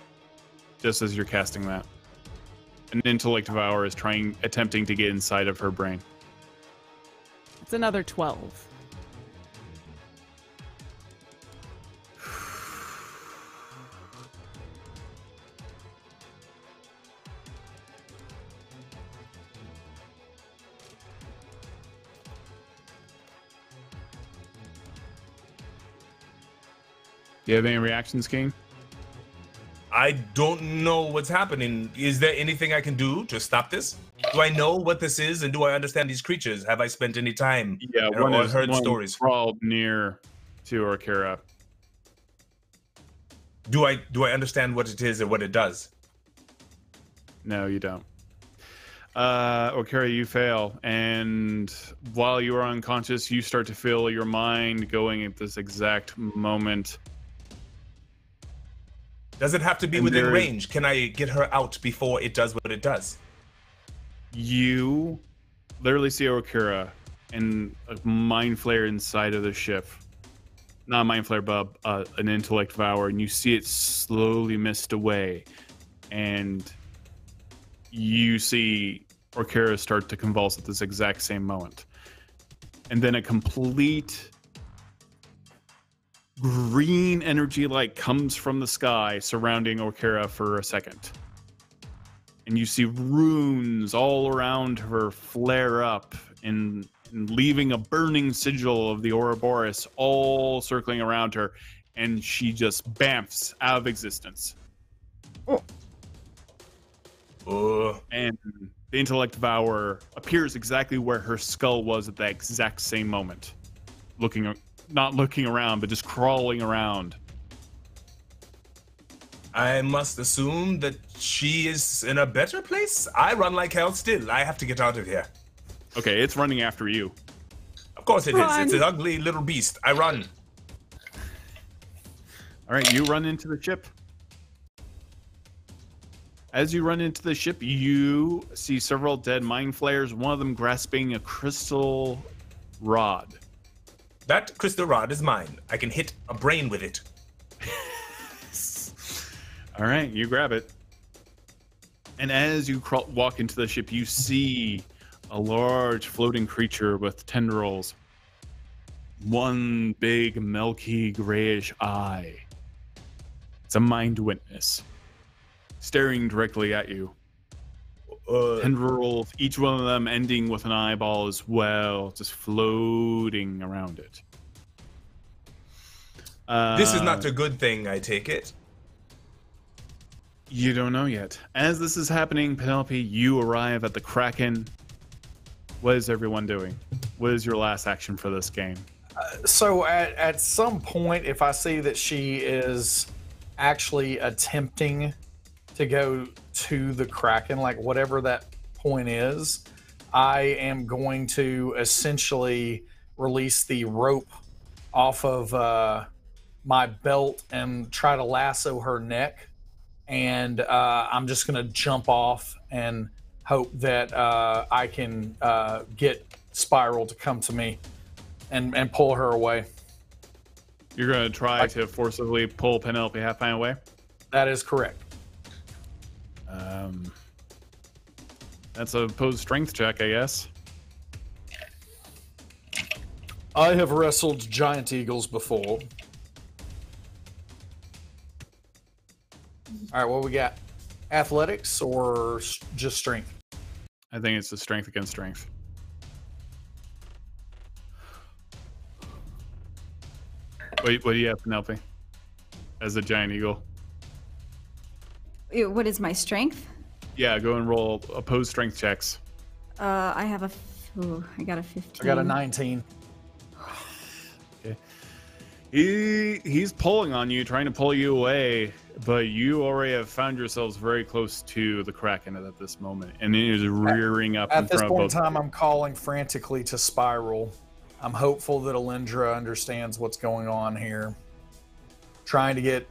Just as you're casting that. An intellect devour is attempting to get inside of her brain. It's another 12. Do you have any reactions, King? I don't know what's happening. Is there anything I can do to stop this? Do I know what this is, and do I understand these creatures? Have I spent any time? Yeah, or heard stories? Crawled near to Orkira. Do I understand what it is or what it does? No, you don't. Orkira, you fail, and while you are unconscious, you start to feel your mind going at this exact moment. Does it have to be within range? Can I get her out before it does what it does? You literally see Orkira and a mind flare inside of the ship. Not a mind flare, but an intellect devour, and you see it slowly mist away. And you see Orkira start to convulse at this exact same moment. And then a complete green energy light comes from the sky surrounding Orkira for a second. and you see runes all around her flare up and leaving a burning sigil of the Ouroboros all circling around her, and she just bamfs out of existence. And the Intellect Devourer appears exactly where her skull was at that exact same moment. Not looking around, but just crawling around. I must assume that she is in a better place? I run like hell still. I have to get out of here. Okay, it's running after you. Of course it is. It's an ugly little beast. I run. All right, you run into the ship. As you run into the ship, you see several dead mind flayers, one of them grasping a crystal rod. That crystal rod is mine. I can hit a brain with it. All right, you grab it. And as you walk into the ship, you see a large floating creature with tendrils. One big, milky, grayish eye. It's a mind witness, staring directly at you. Tendrils, each one of them ending with an eyeball as well, just floating around it. This is not a good thing, I take it. You don't know yet. As this is happening, Penelope, you arrive at the Kraken. What is everyone doing? What is your last action for this game? So at some point, if I see that she is actually attempting to go to the Kraken, like whatever that point is, I am going to essentially release the rope off of my belt and try to lasso her neck. And I'm just going to jump off and hope that I can get Spiral to come to me and pull her away. You're going to try to forcibly pull Penelope Halfpine away? That is correct. That's a opposed strength check, I guess. I have wrestled giant eagles before. All right, what we got? Athletics or just strength? I think it's the strength against strength. Wait, what do you have, Penelope? As a giant eagle? What is my strength? Yeah, go and roll opposed strength checks. I have I got a 15. I got a 19. Okay. He's pulling on you, trying to pull you away, but you already have found yourselves very close to the Kraken at this moment, and it is rearing up in front of both. At this point in time, I'm calling frantically to Spiral. I'm hopeful that Alindra understands what's going on here. Trying to get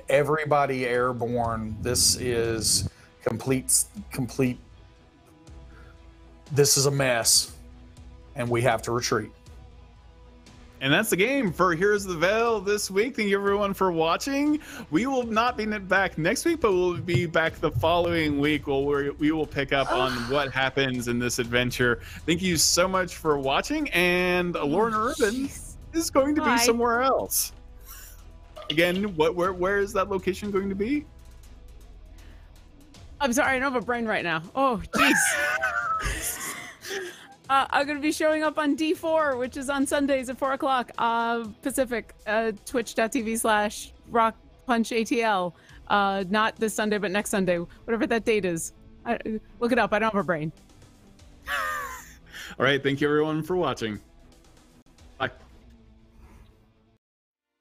everybody airborne. This is complete. This is a mess, and we have to retreat. And that's the game for Heroes of the Veil this week. Thank you everyone for watching. We will not be back next week, but we'll be back the following week where we will pick up on what happens in this adventure. Thank you so much for watching, and Lorna Urban is going to be somewhere else. Again, where is that location going to be? I'm sorry, I don't have a brain right now. Oh, jeez. I'm going to be showing up on D4, which is on Sundays at 4 o'clock Pacific, twitch.tv/rockpunchatl. Not this Sunday, but next Sunday, whatever that date is. Look it up. I don't have a brain. All right. Thank you, everyone, for watching. Bye.